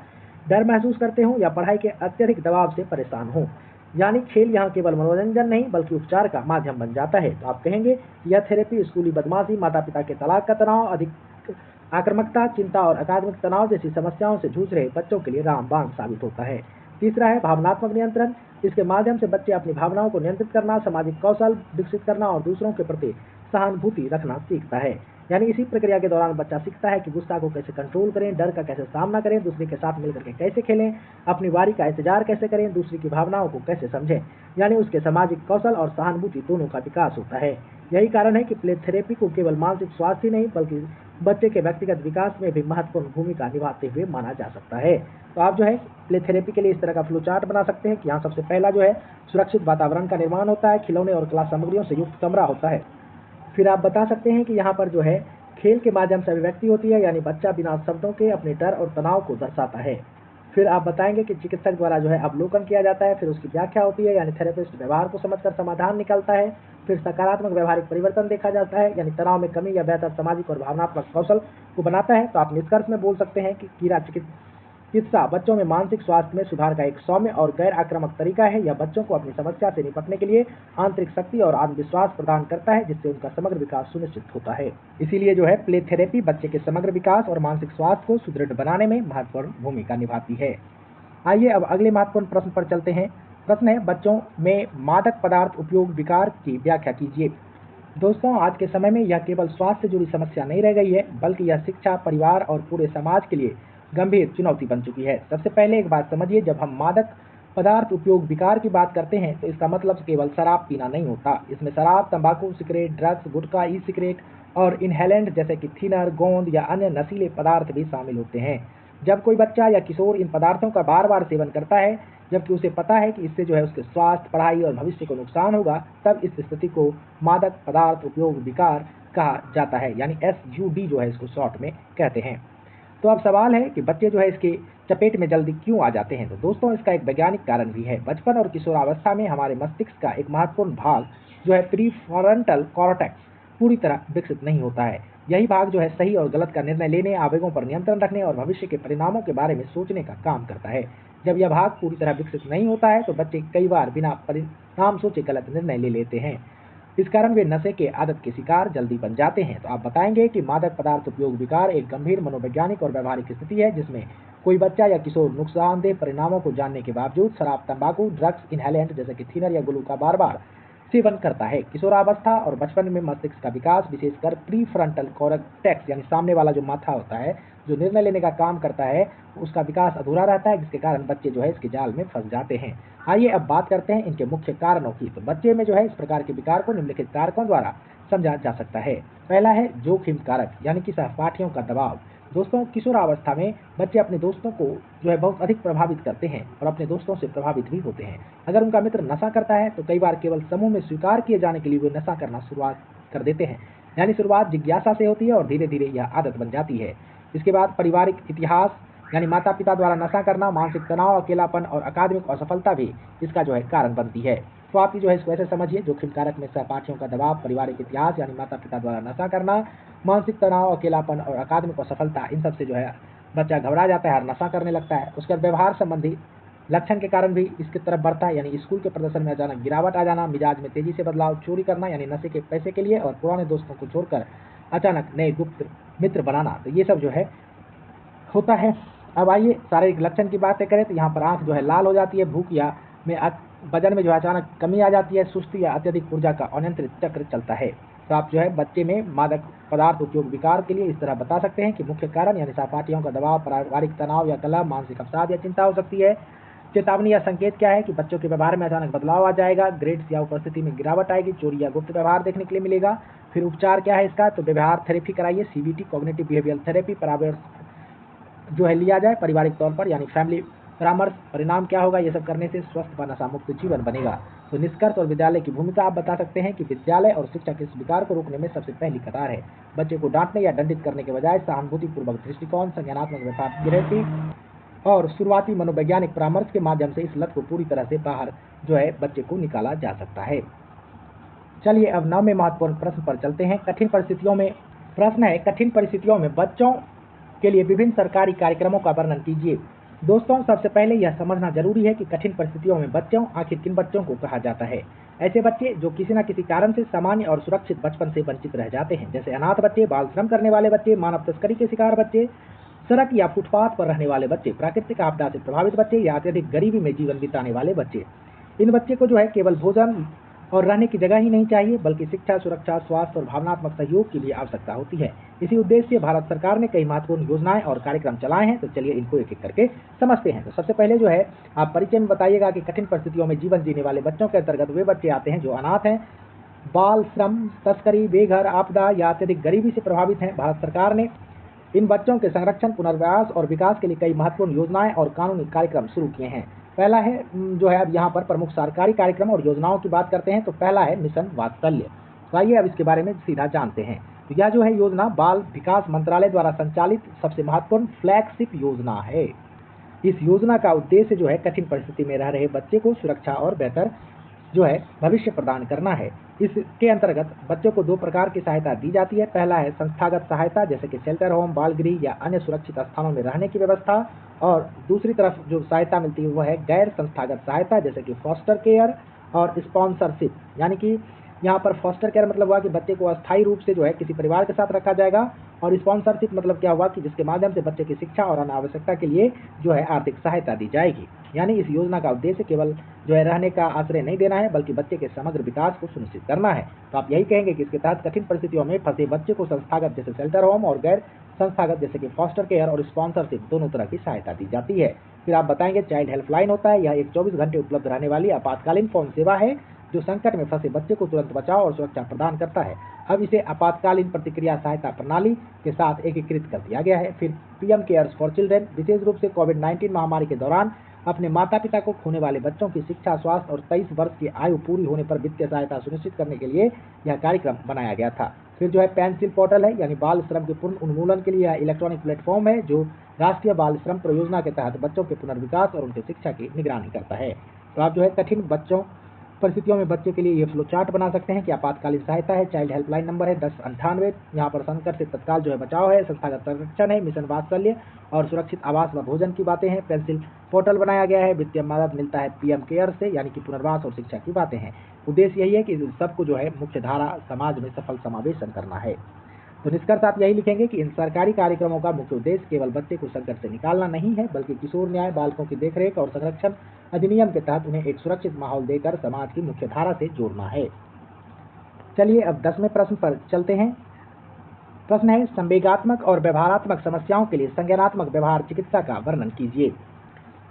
डर महसूस करते हों या पढ़ाई के अत्यधिक दबाव से परेशान हों। यानी खेल यहाँ केवल मनोरंजन नहीं बल्कि उपचार का माध्यम बन जाता है। तो आप कहेंगे यह थेरेपी स्कूली बदमाशी, माता पिता के तलाक का तनाव, अधिक आक्रामकता, चिंता और अकादमिक तनाव जैसी समस्याओं से जूझ रहे बच्चों के लिए रामबाण साबित होता है। तीसरा है भावनात्मक नियंत्रण। इसके माध्यम से बच्चे अपनी भावनाओं को नियंत्रित करना, सामाजिक कौशल विकसित करना और दूसरों के प्रति सहानुभूति रखना सीखता है। यानी इसी प्रक्रिया के दौरान बच्चा सीखता है कि गुस्सा को कैसे कंट्रोल करें, डर का कैसे सामना करें, दूसरे के साथ मिलकर के कैसे खेलें, अपनी बारी का इंतजार कैसे करें, दूसरे की भावनाओं को कैसे समझें। यानी उसके सामाजिक कौशल और सहानुभूति दोनों का विकास होता है। यही कारण है कि प्ले थेरेपी को केवल मानसिक स्वास्थ्य ही नहीं बल्कि बच्चे के व्यक्तिगत विकास में भी महत्वपूर्ण भूमिका निभाते हुए माना जा सकता है। तो आप जो है प्ले थेरेपी के लिए इस तरह का फ्लो चार्ट बना सकते हैं कि यहाँ सबसे पहला जो है सुरक्षित वातावरण का निर्माण होता है, खिलौने और कला सामग्रियों से युक्त कमरा होता है। फिर आप बता सकते हैं कि यहाँ पर जो है खेल के माध्यम से अभिव्यक्ति होती है, यानी बच्चा बिना शब्दों के अपने डर और तनाव को दर्शाता है। फिर आप बताएंगे कि चिकित्सक द्वारा जो है अवलोकन किया जाता है, फिर उसकी व्याख्या होती है, यानी थेरेपिस्ट व्यवहार को समझकर समाधान निकालता है। फिर सकारात्मक व्यवहारिक परिवर्तन देखा जाता है, यानी तनाव में कमी या बेहतर सामाजिक और भावनात्मक कौशल को बनाता है। तो आप निष्कर्ष में बोल सकते हैं कि कीड़ा चिकित्सा बच्चों में मानसिक स्वास्थ्य में सुधार का एक सौम्य और गैर आक्रामक तरीका है। यह बच्चों को अपनी समस्या से निपटने के लिए आंतरिक शक्ति और आत्मविश्वास प्रदान करता है, जिससे उनका समग्र विकास सुनिश्चित होता है। इसीलिए जो है प्ले थेरेपी बच्चे के समग्र विकास और मानसिक स्वास्थ्य को सुदृढ़ बनाने में महत्वपूर्ण भूमिका निभाती है। आइए अब अगले महत्वपूर्ण प्रश्न पर चलते हैं। प्रश्न है, बच्चों में मादक पदार्थ उपयोग विकार की व्याख्या कीजिए। दोस्तों, आज के समय में यह केवल स्वास्थ्य से जुड़ी समस्या नहीं रह गई है, बल्कि यह शिक्षा, परिवार और पूरे समाज के लिए गंभीर चुनौती बन चुकी है। सबसे पहले एक बात समझिए, जब हम मादक पदार्थ उपयोग विकार की बात करते हैं तो इसका मतलब केवल शराब पीना नहीं होता। इसमें शराब, तंबाकू, सिगरेट, ड्रग्स, गुटखा, ई सिगरेट और इनहेलेंट जैसे कि थिनर, गोंद या अन्य नशीले पदार्थ भी शामिल होते हैं। जब कोई बच्चा या किशोर इन पदार्थों का बार बार सेवन करता है, जबकि उसे पता है कि इससे उसके स्वास्थ्य, पढ़ाई और भविष्य को नुकसान होगा, तब इस स्थिति को मादक पदार्थ उपयोग विकार कहा जाता है, यानी SUD इसको शॉर्ट में कहते हैं। तो अब सवाल है कि बच्चे इसके चपेट में जल्दी क्यों आ जाते हैं। तो दोस्तों, इसका एक वैज्ञानिक कारण भी है। बचपन और किशोरावस्था में हमारे मस्तिष्क का एक महत्वपूर्ण भाग प्रीफ्रंटल कॉर्टेक्स पूरी तरह विकसित नहीं होता है। यही भाग सही और गलत का निर्णय लेने, आवेगों पर नियंत्रण रखने और भविष्य के परिणामों के बारे में सोचने का काम करता है। जब यह भाग पूरी तरह विकसित नहीं होता है तो बच्चे कई बार बिना परिणाम सोचे गलत निर्णय ले लेते हैं। इस कारण वे नशे के आदत के शिकार जल्दी बन जाते हैं। तो आप बताएंगे कि मादक पदार्थ उपयोग विकार एक गंभीर मनोवैज्ञानिक और व्यवहारिक स्थिति है जिसमें कोई बच्चा या किशोर नुकसानदेह परिणामों को जानने के बावजूद शराब, तंबाकू, ड्रग्स, इनहेलेंट जैसे कि थिनर या ग्लू का बार बार सेवन करता है। किशोरावस्था और बचपन में मस्तिष्क का विकास, विशेषकर प्रीफ्रंटल कॉर्टेक्स यानी सामने वाला जो माथा होता है, जो निर्णय लेने का काम करता है, उसका विकास अधूरा रहता है, जिसके कारण बच्चे इसके जाल में फंस जाते हैं। आइए अब बात करते हैं इनके मुख्य कारणों की। तो बच्चे में इस प्रकार के विकार को निम्नलिखित कारकों द्वारा समझा जा सकता है। पहला है जोखिम कारक, यानी कि सहपाठियों का दबाव। दोस्तों, किशोरावस्था में बच्चे अपने दोस्तों को बहुत अधिक प्रभावित करते हैं और अपने दोस्तों से प्रभावित भी होते हैं। अगर उनका मित्र नशा करता है तो कई बार केवल समूह में स्वीकार किए जाने के लिए वे नशा करना शुरुआत कर देते हैं। यानी शुरुआत जिज्ञासा से होती है और धीरे धीरे यह आदत बन जाती है। इसके बाद पारिवारिक इतिहास, यानी माता पिता द्वारा नशा करना, मानसिक तनाव, अकेलापन और अकादमिक असफलता भी इसका कारण बनती है। तो आप इसको ऐसे समझिए, जोखिम कारक में सहपाठियों का दबाव, पारिवारिक इतिहास यानी माता पिता द्वारा नशा करना, मानसिक तनाव, अकेलापन और अकादमिक असफलता, इन सब से बच्चा घबरा जाता है और नशा करने लगता है। उसके व्यवहार संबंधी लक्षण के कारण भी इसकी तरफ बढ़ता है, यानी स्कूल के प्रदर्शन में अचानक गिरावट आ जाना, मिजाज में तेजी से बदलाव, चोरी करना यानी नशे के पैसे के लिए, और पुराने दोस्तों को छोड़कर अचानक नए गुप्त मित्र बनाना। तो ये सब होता है। अब आइए शारीरिक लक्षण की बातें करें तो यहाँ पर आंख लाल हो जाती है, भूख या में वजन में अचानक कमी आ जाती है, सुस्ती या अत्यधिक ऊर्जा का अनियंत्रित चक्र चलता है। तो आप बच्चे में मादक पदार्थ उपयोग विकार के लिए इस तरह बता सकते हैं कि मुख्य कारण यानी सहपाठियों का दबाव, पारिवारिक तनाव या कलह, मानसिक अवसाद या चिंता हो सकती है। चेतावनी या संकेत क्या है कि बच्चों के व्यवहार में अचानक बदलाव आ जाएगा, ग्रेड्स या उपस्थिति में गिरावट आएगी, चोरी या गुप्त व्यवहार देखने के लिए मिलेगा। फिर उपचार क्या है इसका, तो व्यवहार थेरेपी कराइए, CBT कॉग्निटिव बिहेवियरल थेरेपी परामर्श लिया जाए पारिवारिक तौर पर, यानी फैमिली परामर्श। परिणाम क्या होगा, ये सब करने से स्वस्थ व नशा मुक्त जीवन बनेगा। तो निष्कर्ष और विद्यालय की भूमिका आप बता सकते हैं कि विद्यालय और शिक्षक इस विकार को रोकने में सबसे पहली कतार है। बच्चे को डांटने या दंडित करने के बजाय सहानुभूतिपूर्वक दृष्टिकोण, संज्ञानात्मक व्यवहार और शुरुआती मनोवैज्ञानिक परामर्श के माध्यम से इस लत को पूरी तरह से बाहर बच्चे को निकाला जा सकता है। चलिए अब 9वें महत्वपूर्ण प्रश्न पर चलते हैं। कठिन परिस्थितियों में प्रश्न है, कठिन परिस्थितियों में बच्चों के लिए विभिन्न सरकारी कार्यक्रमों का वर्णन कीजिए। दोस्तों, सबसे पहले यह समझना जरूरी है कि कठिन परिस्थितियों में बच्चों आखिर किन बच्चों को कहा जाता है। ऐसे बच्चे जो किसी न किसी कारण से सामान्य और सुरक्षित बचपन से वंचित रह जाते हैं, जैसे अनाथ बच्चे, बाल श्रम करने वाले बच्चे, मानव तस्करी के शिकार बच्चे, सड़क या फुटपाथ पर रहने वाले बच्चे, प्राकृतिक आपदा से प्रभावित बच्चे या अत्यधिक गरीबी में जीवन बिताने वाले बच्चे। इन बच्चे को केवल भोजन और रहने की जगह ही नहीं चाहिए, बल्कि शिक्षा, सुरक्षा, स्वास्थ्य और भावनात्मक सहयोग की भी आवश्यकता होती है। इसी उद्देश्य से भारत सरकार ने कई महत्वपूर्ण योजनाएं और कार्यक्रम चलाए हैं। तो चलिए इनको एक एक करके समझते हैं। तो सबसे पहले आप परिचय में बताइएगा कि कठिन परिस्थितियों में जीवन जीने वाले बच्चों के अंतर्गत वे बच्चे आते हैं जो अनाथ हैं, बाल श्रम, तस्करी, बेघर, आपदा या अत्यधिक गरीबी से प्रभावित हैं। भारत सरकार ने इन बच्चों के संरक्षण, पुनर्वास और विकास के लिए कई महत्वपूर्ण योजनाएं और कानूनी कार्यक्रम शुरू किए हैं। पहला है अब यहाँ पर प्रमुख सरकारी कार्यक्रम और योजनाओं की बात करते हैं। तो पहला है मिशन वात्सल्य। तो आइए अब इसके बारे में सीधा जानते हैं। तो यह योजना बाल विकास मंत्रालय द्वारा संचालित सबसे महत्वपूर्ण फ्लैगशिप योजना है। इस योजना का उद्देश्य कठिन परिस्थिति में रह रहे बच्चे को सुरक्षा और बेहतर भविष्य प्रदान करना है। इसके अंतर्गत बच्चों को 2 प्रकार की सहायता दी जाती है। पहला है संस्थागत सहायता, जैसे कि शेल्टर होम, बाल गृह या अन्य सुरक्षित स्थानों में रहने की व्यवस्था, और दूसरी तरफ जो सहायता मिलती है वह है गैर संस्थागत सहायता, जैसे कि फॉस्टर केयर और स्पॉन्सरशिप, यानी कि यहाँ पर फॉस्टर केयर मतलब हुआ कि बच्चे को अस्थायी रूप से जो है किसी परिवार के साथ रखा जाएगा, और स्पॉन्सरशिप मतलब क्या हुआ कि जिसके माध्यम से बच्चे की शिक्षा और अन्य आवश्यकता के लिए जो है आर्थिक सहायता दी जाएगी। यानी इस योजना का उद्देश्य केवल जो है रहने का आश्रय नहीं देना है, बल्कि बच्चे के समग्र विकास को सुनिश्चित करना है। तो आप यही कहेंगे कि इसके तहत कठिन परिस्थितियों में फंसे बच्चे को संस्थागत जैसे शेल्टर होम और गैर संस्थागत जैसे कि फॉस्टर केयर और स्पॉन्सरशिप दोनों तरह की सहायता दी जाती है। फिर आप बताएंगे चाइल्ड हेल्पलाइन होता है, यह एक 24 घंटे उपलब्ध रहने वाली आपातकालीन फोन सेवा है जो संकट में फंसे बच्चे को तुरंत बचाव और सुरक्षा प्रदान करता है। अब इसे आपातकालीन प्रतिक्रिया सहायता प्रणाली के साथ एकीकृत कर दिया गया है। फिर पीएम केयर्स फॉर चिल्ड्रेन, विशेष रूप से कोविड-19 महामारी के दौरान अपने माता पिता को खोने वाले बच्चों की शिक्षा, स्वास्थ्य और 23 वर्ष की आयु पूरी होने पर वित्तीय सहायता सुनिश्चित करने के लिए यह कार्यक्रम बनाया गया था। फिर जो है पेंसिल पोर्टल है, यानी बाल श्रम के पूर्ण उन्मूलन के लिए यह इलेक्ट्रॉनिक प्लेटफॉर्म है जो राष्ट्रीय बाल श्रम परियोजना के तहत बच्चों के पुनर्विकास और उनकी शिक्षा की निगरानी करता है। तो आप जो है कठिन बच्चों परिस्थितियों में बच्चे के लिए ये फ्लो चार्ट बना सकते हैं कि आपातकालीन सहायता है, चाइल्ड हेल्पलाइन नंबर है 1098, यहाँ पर संकट से तत्काल जो है बचाव है, संस्थागत संरक्षण है, मिशन वात्सल्य और सुरक्षित आवास व भोजन की बातें हैं, पेंसिल पोर्टल बनाया गया है, वित्तीय मदद मिलता है पीएम केयर से, यानी कि पुनर्वास और शिक्षा की बातें हैं। उद्देश्य यही है कि सबको जो है मुख्य धारा समाज में सफल समावेशन करना है। तो निष्कर्ष आप यही लिखेंगे कि इन सरकारी कार्यक्रमों का मुख्य उद्देश्य केवल बच्चे को संकट से निकालना नहीं है, बल्कि किशोर न्याय, बालकों की देखरेख और संरक्षण अधिनियम के तहत उन्हें एक सुरक्षित माहौल देकर समाज की मुख्य धारा से जोड़ना है। चलिए अब 10वें प्रश्न पर चलते हैं। प्रश्न है संवेगात्मक और व्यवहारात्मक समस्याओं के लिए संज्ञानात्मक व्यवहार चिकित्सा का वर्णन कीजिए।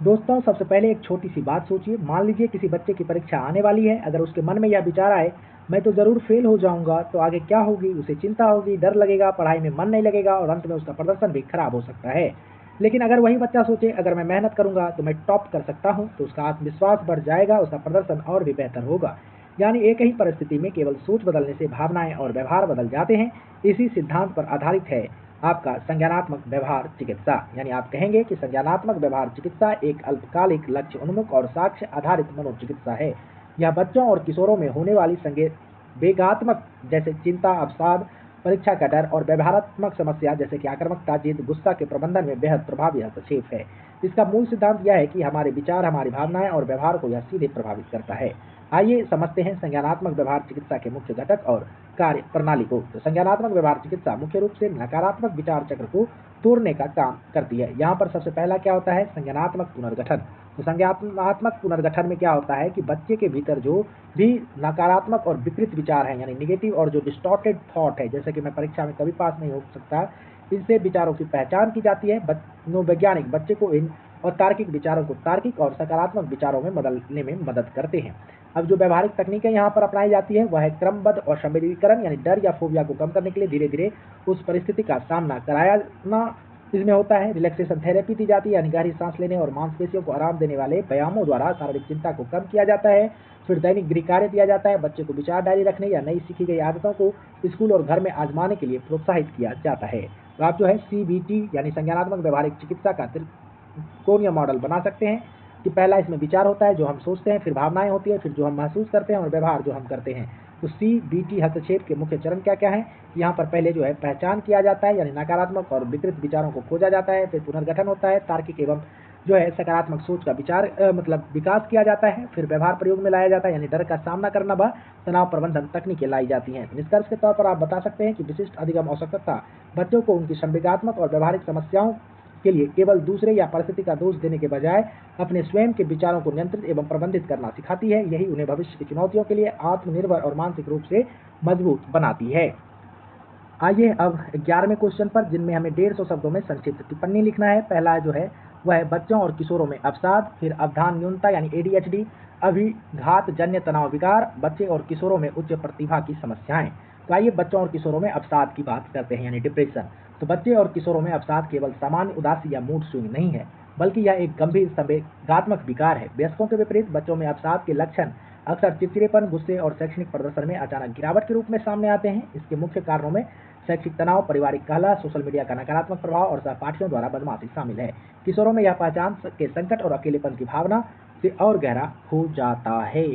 दोस्तों सबसे पहले एक छोटी सी बात सोचिए। मान लीजिए किसी बच्चे की परीक्षा आने वाली है, अगर उसके मन में यह विचार आए मैं तो जरूर फेल हो जाऊंगा, तो आगे क्या होगी? उसे चिंता होगी, डर लगेगा, पढ़ाई में मन नहीं लगेगा और अंत में उसका प्रदर्शन भी खराब हो सकता है। लेकिन अगर वही बच्चा सोचे अगर मैं मेहनत करूंगा तो मैं टॉप कर सकता हूं, तो उसका आत्मविश्वास बढ़ जाएगा, उसका प्रदर्शन और भी बेहतर होगा। यानी एक ही परिस्थिति में केवल सोच बदलने से भावनाएं और व्यवहार बदल जाते हैं। इसी सिद्धांत पर आधारित है आपका संज्ञानात्मक व्यवहार चिकित्सा। यानी आप कहेंगे कि संज्ञानात्मक व्यवहार चिकित्सा एक अल्पकालिक लक्ष्य उन्मुख और साक्ष्य आधारित मनोचिकित्सा है। यह बच्चों और किशोरों में होने वाली संवेगात्मक जैसे चिंता, अवसाद, परीक्षा का डर और व्यवहारात्मक समस्या जैसे कि आक्रामकता, जिद, गुस्सा के प्रबंधन में बेहद प्रभावी हस्तक्षेप है। इसका मूल सिद्धांत यह है कि हमारे विचार, हमारी भावनाएं और व्यवहार को यह सीधे प्रभावित करता है। आइए समझते हैं संज्ञानात्मक व्यवहार चिकित्सा के मुख्य घटक और कार्य प्रणाली को। तो संज्ञानात्मक व्यवहार चिकित्सा मुख्य रूप से नकारात्मक विचार चक्र को तोड़ने का काम करती है। यहाँ पर सबसे पहला क्या होता है? संज्ञानात्मक पुनर्गठन। तो संज्ञानात्मक पुनर्गठन में क्या होता है कि बच्चे के भीतर जो भी नकारात्मक और विकृत विचार हैं, यानी निगेटिव और जो डिस्टॉर्टेड थॉट है, जैसे कि मैं परीक्षा में कभी पास नहीं हो सकता, इनसे विचारों की पहचान की जाती है। मनोवैज्ञानिक बच्चे को इन और तार्किक विचारों को तार्किक और सकारात्मक विचारों में बदलने में मदद करते हैं। अब जो व्यवहारिक तकनीकें यहाँ पर अपनाई जाती है वह है क्रमबद्ध और संवेदीकरण, यानी डर या फोबिया को कम करने के लिए धीरे धीरे उस परिस्थिति का सामना कराना इसमें होता है। रिलैक्सेशन थेरेपी दी जाती है, यानी गहरी सांस लेने और मांसपेशियों को आराम देने वाले व्यायामों द्वारा शारीरिक चिंता को कम किया जाता है। फिर दैनिक गृह कार्य दिया जाता है, बच्चे को विचार डायरी रखने या नई सीखी गई आदतों को स्कूल और घर में आजमाने के लिए प्रोत्साहित किया जाता है। तो आप जो है CBT यानी संज्ञानात्मक व्यवहारिक चिकित्सा का त्रिकोणीय मॉडल बना सकते हैं कि पहला इसमें विचार होता है जो हम सोचते हैं, फिर भावनाएं होती है, फिर जो हम महसूस करते हैं और व्यवहार जो हम करते हैं। तो CBT हस्तक्षेप के मुख्य चरण क्या क्या है? यहाँ पर पहले जो है पहचान किया जाता है, यानी नकारात्मक और विकृत विचारों को खोजा जाता है। फिर पुनर्गठन होता है, तार्किक एवं जो है सकारात्मक सोच का विचार मतलब विकास किया जाता है। फिर व्यवहार प्रयोग में लाया जाता है, यानी डर का सामना करना व तनाव प्रबंधन तकनीकें लाई जाती हैं। निष्कर्ष के तौर पर आप बता सकते हैं कि विशिष्ट अधिगम आवश्यकता बच्चों को उनकी संवेगात्मक और व्यवहारिक समस्याओं के लिए केवल दूसरे या परिस्थिति का दोष देने के बजाय अपने स्वयं के विचारों को नियंत्रित एवं प्रबंधित करना सिखाती है। यही उन्हें भविष्य की चुनौतियों के लिए आत्मनिर्भर और मानसिक रूप से मजबूत बनाती है। आइए अब 11वें क्वेश्चन पर, जिनमें हमें 150 शब्दों में संक्षिप्त टिप्पणी लिखना है। पहला जो है वह है बच्चों और किशोरों में अवसाद, फिर अवधान न्यूनता यानी ADHD, अभिघात जन्य तनाव विकार, बच्चे और किशोरों में उच्च प्रतिभा की समस्याएं। तो आइए बच्चों और किशोरों में अवसाद की बात करते हैं, यानी डिप्रेशन। तो बच्चे और किशोरों में अवसाद केवल सामान्य उदासी या मूड स्विंग नहीं है, बल्कि यह एक गंभीर संवेगात्मक विकार है। वयस्कों के विपरीत बच्चों में अवसाद के लक्षण अक्सर चिड़चिड़ेपन, गुस्से और शैक्षणिक प्रदर्शन में अचानक गिरावट के रूप में सामने आते हैं। इसके मुख्य कारणों में शैक्षिक तनाव, पारिवारिक कलह, सोशल मीडिया का नकारात्मक प्रभाव और सहपाठियों द्वारा बदमाशी शामिल है। किशोरों में यह पहचान के संकट और अकेलेपन की भावना से और गहरा हो जाता है।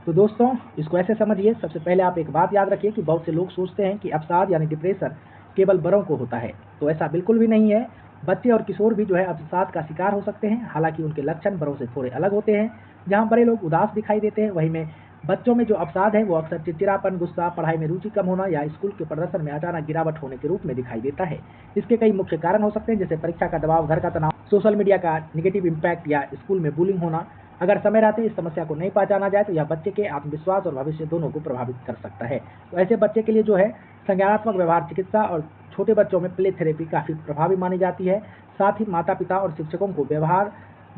तो दोस्तों इसको ऐसे समझिए, सबसे पहले आप एक बात याद रखिए कि बहुत से लोग सोचते हैं कि अवसाद यानी डिप्रेशन केवल बड़ों को होता है, तो ऐसा बिल्कुल भी नहीं है। बच्चे और किशोर भी जो है अवसाद का शिकार हो सकते हैं, हालांकि उनके लक्षण बड़ों से थोड़े अलग होते हैं। जहां बड़े लोग उदास दिखाई देते हैं, वहीं में बच्चों में जो अवसाद है वो अक्सर चिड़चिड़ापन, गुस्सा, पढ़ाई में रुचि कम होना या स्कूल के प्रदर्शन में अचानक गिरावट होने के रूप में दिखाई देता है। इसके कई मुख्य कारण हो सकते हैं, जैसे परीक्षा का दबाव, घर का तनाव, सोशल मीडिया का नेगेटिव इम्पैक्ट या स्कूल में बुलिंग होना। अगर समय रहते इस समस्या को नहीं पहचाना जाए तो यह बच्चे के आत्मविश्वास और भविष्य दोनों को प्रभावित कर सकता है। तो ऐसे बच्चे के लिए जो है संज्ञानात्मक व्यवहार चिकित्सा और छोटे बच्चों में प्ले थेरेपी काफ़ी प्रभावी मानी जाती है। साथ ही माता-पिता और शिक्षकों को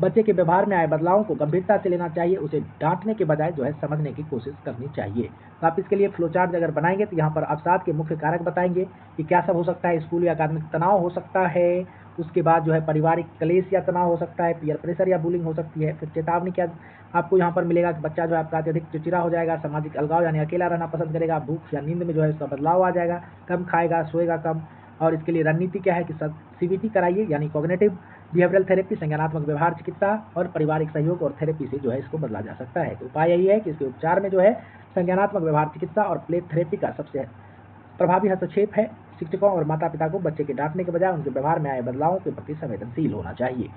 बच्चे के व्यवहार में आए बदलावों को गंभीरता से लेना चाहिए, उसे डाँटने के बजाय जो है समझने की कोशिश करनी चाहिए। तो आप इसके लिए फ्लो चार्ट अगर बनाएँगे तो यहाँ पर अवसाद के मुख्य कारक बताएँगे कि क्या सब हो सकता है, स्कूल या अकादमिक तनाव हो सकता है, उसके बाद जो है पारिवारिक क्लेश या तनाव हो सकता है, पीयर प्रेशर या बुलिंग हो सकती है। फिर चेतावनी क्या आपको यहाँ पर मिलेगा कि बच्चा जो है आपका अत्यधिक चिड़चिड़ा हो जाएगा, सामाजिक अलगाव यानी अकेला रहना पसंद करेगा, भूख या नींद में जो है उसका बदलाव आ जाएगा, कम खाएगा, सोएगा कम। और इसके लिए रणनीति क्या है कि सीबीटी कराइए यानी कॉग्निटिव बिहेवियरल थेरेपी, संज्ञानात्मक व्यवहार चिकित्सा और पारिवारिक सहयोग और थेरेपी से जो है इसको बदला जा सकता है। तो उपाय यही है कि इसके उपचार में जो है संज्ञानात्मक व्यवहार चिकित्सा और प्ले थेरेपी का सबसे प्रभावी हस्तक्षेप है। शिक्षकों और माता-पिता को बच्चे के डाँटने के बजाय उनके व्यवहार में आए बदलावों के प्रति संवेदनशील होना चाहिए।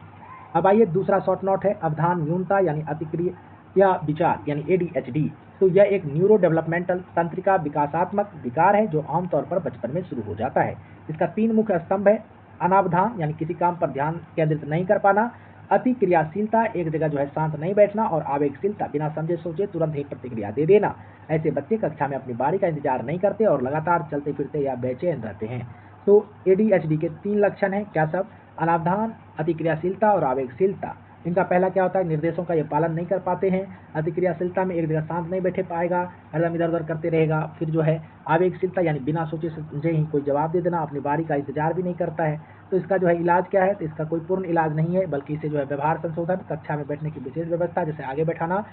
अब आइए दूसरा शॉर्ट नोट है अवधान न्यूनता यानी अतिक्रिया विचार यानी एडीएचडी। तो यह एक न्यूरो डेवलपमेंटल तंत्रिका विकासात्मक विकार है जो आमतौर पर बचपन में शुरू हो जाता है। इसका 3 मुख्य स्तंभ है अनावधान यानी किसी काम पर ध्यान केंद्रित नहीं कर पाना, अति क्रियाशीलता एक जगह जो है शांत नहीं बैठना और आवेगशीलता बिना समझे सोचे तुरंत ही प्रतिक्रिया दे देना। ऐसे बच्चे कक्षा में अपनी बारी का इंतजार नहीं करते और लगातार चलते फिरते या बेचैन रहते हैं। तो एडीएचडी के 3 लक्षण हैं, क्या सब? अनावधान, अतिक्रियाशीलता और आवेगशीलता। इनका पहला क्या होता है, निर्देशों का ये पालन नहीं कर पाते हैं। अतिक्रियाशीलता में एक जगह शांत नहीं बैठे पाएगा, हरदम इधर उधर करते रहेगा। फिर जो है आवेगशीलता यानी बिना सोचे समझे ही कोई जवाब दे देना, अपनी बारी का इंतजार भी नहीं करता है। तो इसका जो है इलाज क्या है, तो इसका कोई पूर्ण इलाज नहीं है, बल्कि इसे जो है व्यवहार संशोधन, कक्षा में बैठने की विशेष व्यवस्था, जैसे आगे बैठाना,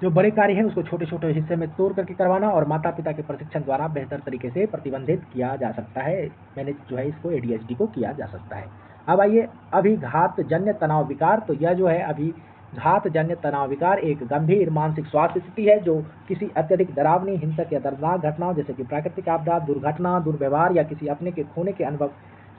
जो बड़े कार्य हैं उसको छोटे छोटे हिस्से में तोड़ करके करवाना और माता पिता के प्रशिक्षण द्वारा बेहतर तरीके से प्रतिबंधित किया जा सकता है। मैंने जो है इसको एडीएचडी को किया जा सकता है। अब आइए अभिघातजन्य तनाव विकार। तो यह जो है अभिघातजन्य तनाव विकार एक गंभीर मानसिक स्वास्थ्य स्थिति है जो किसी अत्यधिक डरावनी, हिंसक या दर्दनाक घटनाओं जैसे कि प्राकृतिक आपदा, दुर्घटना, दुर्व्यवहार या किसी अपने के खोने के अनुभव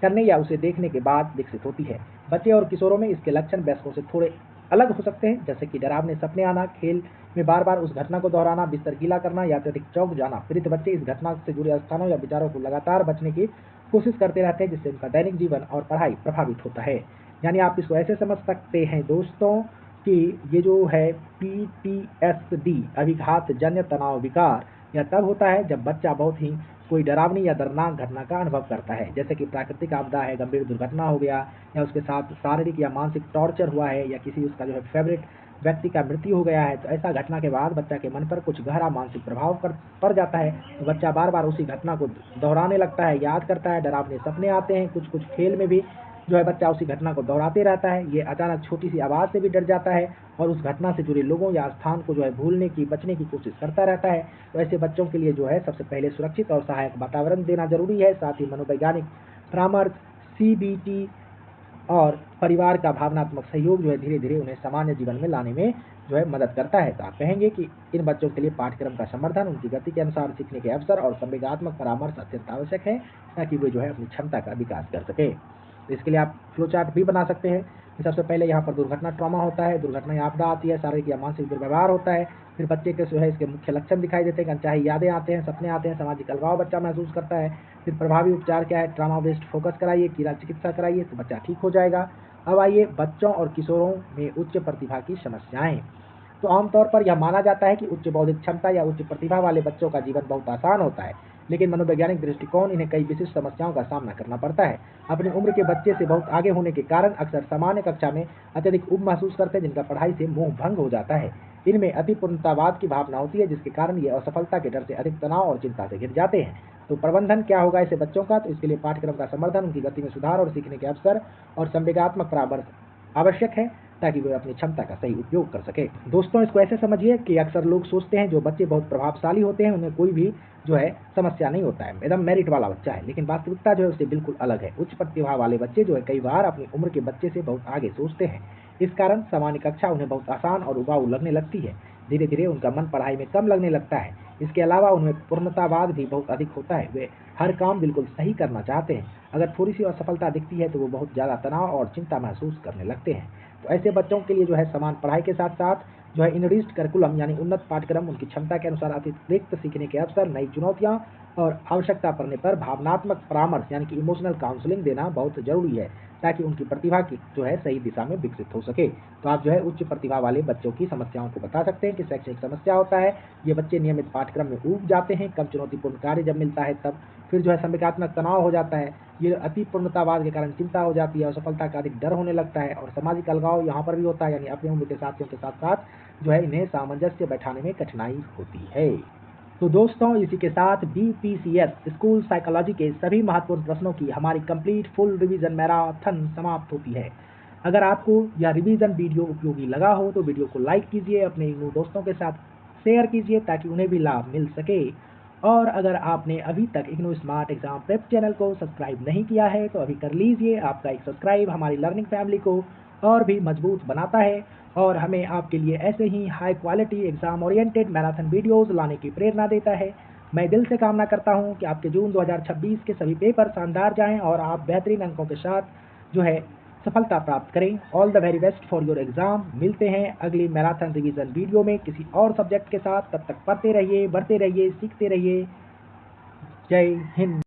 करने या उसे देखने के बाद विकसित होती है। बच्चे और किशोरों में इसके लक्षण वयस्कों से थोड़े अलग हो सकते हैं, जैसे कि डरावने सपने आना, खेल में बार बार उस घटना को दोहराना, बिस्तर गीला करना या अत्यधिक चौंक जाना। पीड़ित बच्चे इस घटना से जुड़े स्थानों या विचारों को लगातार बचने की कोशिश करते रहते हैं, जिससे उनका दैनिक जीवन और पढ़ाई प्रभावित होता है। यानी आप इसको ऐसे समझ सकते हैं दोस्तों कि ये जो है पीटीएसडी अभिघातजन्य तनाव विकार यह तब होता है जब बच्चा बहुत ही कोई डरावनी या दर्दनाक घटना का अनुभव करता है, जैसे कि प्राकृतिक आपदा है, गंभीर दुर्घटना हो गया या उसके साथ शारीरिक या मानसिक टॉर्चर हुआ है या किसी उसका जो है फेवरेट व्यक्ति का मृत्यु हो गया है। तो ऐसा घटना के बाद बच्चा के मन पर कुछ गहरा मानसिक प्रभाव पड़ जाता है। तो बच्चा बार बार उसी घटना को दोहराने लगता है, याद करता है, डरावने सपने आते हैं। कुछ कुछ खेल में भी जो है बच्चा उसी घटना को दोहराते रहता है। ये अचानक छोटी सी आवाज़ से भी डर जाता है और उस घटना से जुड़े लोगों या स्थान को जो है बचने की कोशिश करता रहता है। तो ऐसे बच्चों के लिए जो है सबसे पहले सुरक्षित और सहायक वातावरण देना जरूरी है। साथ ही मनोवैज्ञानिक परामर्श, सीबीटी और परिवार का भावनात्मक सहयोग जो है धीरे धीरे उन्हें सामान्य जीवन में लाने में जो है मदद करता है। तो आप कहेंगे कि इन बच्चों के लिए पाठ्यक्रम का समर्थन, उनकी गति के अनुसार सीखने के अवसर और संवेगात्मक परामर्श अत्यंत आवश्यक है, ताकि वे जो है अपनी क्षमता का विकास कर सके। तो इसके लिए आप फ्लो चार्ट भी बना सकते हैं। सबसे पहले यहाँ पर दुर्घटना ट्रॉमा होता है, दुर्घटना या आपदा आती है, शारीरिक या मानसिक दुर्व्यवहार होता है। फिर बच्चे के जो है इसके मुख्य लक्षण दिखाई देते हैं, अनचाही यादें आते हैं, सपने आते हैं, सामाजिक अलगाव बच्चा महसूस करता है। फिर प्रभावी उपचार क्या है, ट्रॉमा बेस्ड फोकस कराइए, कीड़ा चिकित्सा कराइए तो बच्चा ठीक हो जाएगा। अब आइए बच्चों और किशोरों में उच्च प्रतिभा की समस्याएं। तो आमतौर पर यह माना जाता है कि उच्च बौद्धिक क्षमता या उच्च प्रतिभा वाले बच्चों का जीवन बहुत आसान होता है, लेकिन मनोवैज्ञानिक दृष्टिकोण इन्हें कई विशिष्ट समस्याओं का सामना करना पड़ता है। अपनी उम्र के बच्चे से बहुत आगे होने के कारण अक्सर सामान्य कक्षा में अत्यधिक उब महसूस करते हैं, जिनका पढ़ाई से मोह भंग हो जाता है। इनमें अति पूर्णतावाद की भावना होती है, जिसके कारण ये असफलता के डर से अधिक तनाव और चिंता से घिर जाते हैं। तो प्रबंधन क्या होगा ऐसे बच्चों का? तो इसके लिए पाठ्यक्रम का समर्थन, उनकी गति में सुधार और सीखने के अवसर और संवेगात्मक परामर्श आवश्यक है, ताकि वे अपनी क्षमता का सही उपयोग कर सके। दोस्तों इसको ऐसे समझिए कि अक्सर लोग सोचते हैं जो बच्चे बहुत प्रभावशाली होते हैं उन्हें कोई भी जो है समस्या नहीं होता है, एकदम मेरिट वाला बच्चा है, लेकिन वास्तविकता जो है उससे बिल्कुल अलग है। उच्च प्रतिभा वाले बच्चे जो है कई बार अपनी उम्र के बच्चे से बहुत आगे सोचते हैं। इस कारण सामान्य कक्षा उन्हें बहुत आसान और उबाऊ लगने लगती है। धीरे धीरे उनका मन पढ़ाई में कम लगने लगता है। इसके अलावा उनमें पूर्णतावाद भी बहुत अधिक होता है। वे हर काम बिल्कुल सही करना चाहते हैं। अगर थोड़ी सी असफलता दिखती है तो वो बहुत ज़्यादा तनाव और चिंता महसूस करने लगते हैं। तो ऐसे बच्चों के लिए जो है समान पढ़ाई के साथ साथ जो है इनरिच्ड करिकुलम यानी उन्नत पाठ्यक्रम, उनकी क्षमता के अनुसार अतिरिक्त सीखने के अवसर, नई चुनौतियां और आवश्यकता पड़ने पर भावनात्मक परामर्श यानी कि इमोशनल काउंसलिंग देना बहुत जरूरी है, ताकि उनकी प्रतिभा की जो है सही दिशा में विकसित हो सके। तो आप जो है उच्च प्रतिभा वाले बच्चों की समस्याओं को बता सकते हैं कि शैक्षणिक समस्या होता है, ये बच्चे नियमित पाठ्यक्रम में ऊब जाते हैं, कम चुनौतीपूर्ण कार्य जब मिलता है तब, फिर जो है संवेगात्मक तनाव हो जाता है, ये अति पूर्णतावाद के कारण चिंता हो जाती है और सफलता का अधिक डर होने लगता है, और सामाजिक अलगाव यहाँ पर भी होता है, यानी अपने उम्र के साथियों के साथ साथ जो है इन्हें सामंजस्य बैठाने में कठिनाई होती है। तो दोस्तों इसी के साथ BPCS स्कूल साइकोलॉजी के सभी महत्वपूर्ण प्रश्नों की हमारी कंप्लीट फुल रिवीजन मैराथन समाप्त होती है। अगर आपको यह रिवीजन वीडियो उपयोगी लगा हो तो वीडियो को लाइक कीजिए, अपने इग्नू दोस्तों के साथ शेयर कीजिए ताकि उन्हें भी लाभ मिल सके। और अगर आपने अभी तक IGNOU smart exam prep channel को सब्सक्राइब नहीं किया है तो अभी कर लीजिए। आपका एक सब्सक्राइब हमारी लर्निंग फैमिली को और भी मजबूत बनाता है और हमें आपके लिए ऐसे ही high quality exam oriented marathon videos लाने की प्रेरणा देता है। मैं दिल से कामना करता हूं कि आपके जून 2026 के सभी पेपर शानदार जाएं और आप बेहतरीन अंकों के साथ जो है सफलता प्राप्त करें। All the very best for your exam. मिलते हैं अगली मैराथन रिवीजन वीडियो में किसी और सब्जेक्ट के साथ। तब तक पढ़ते रहिए, बढ़ते रहिए, सीखते रहिए। जय हिंद।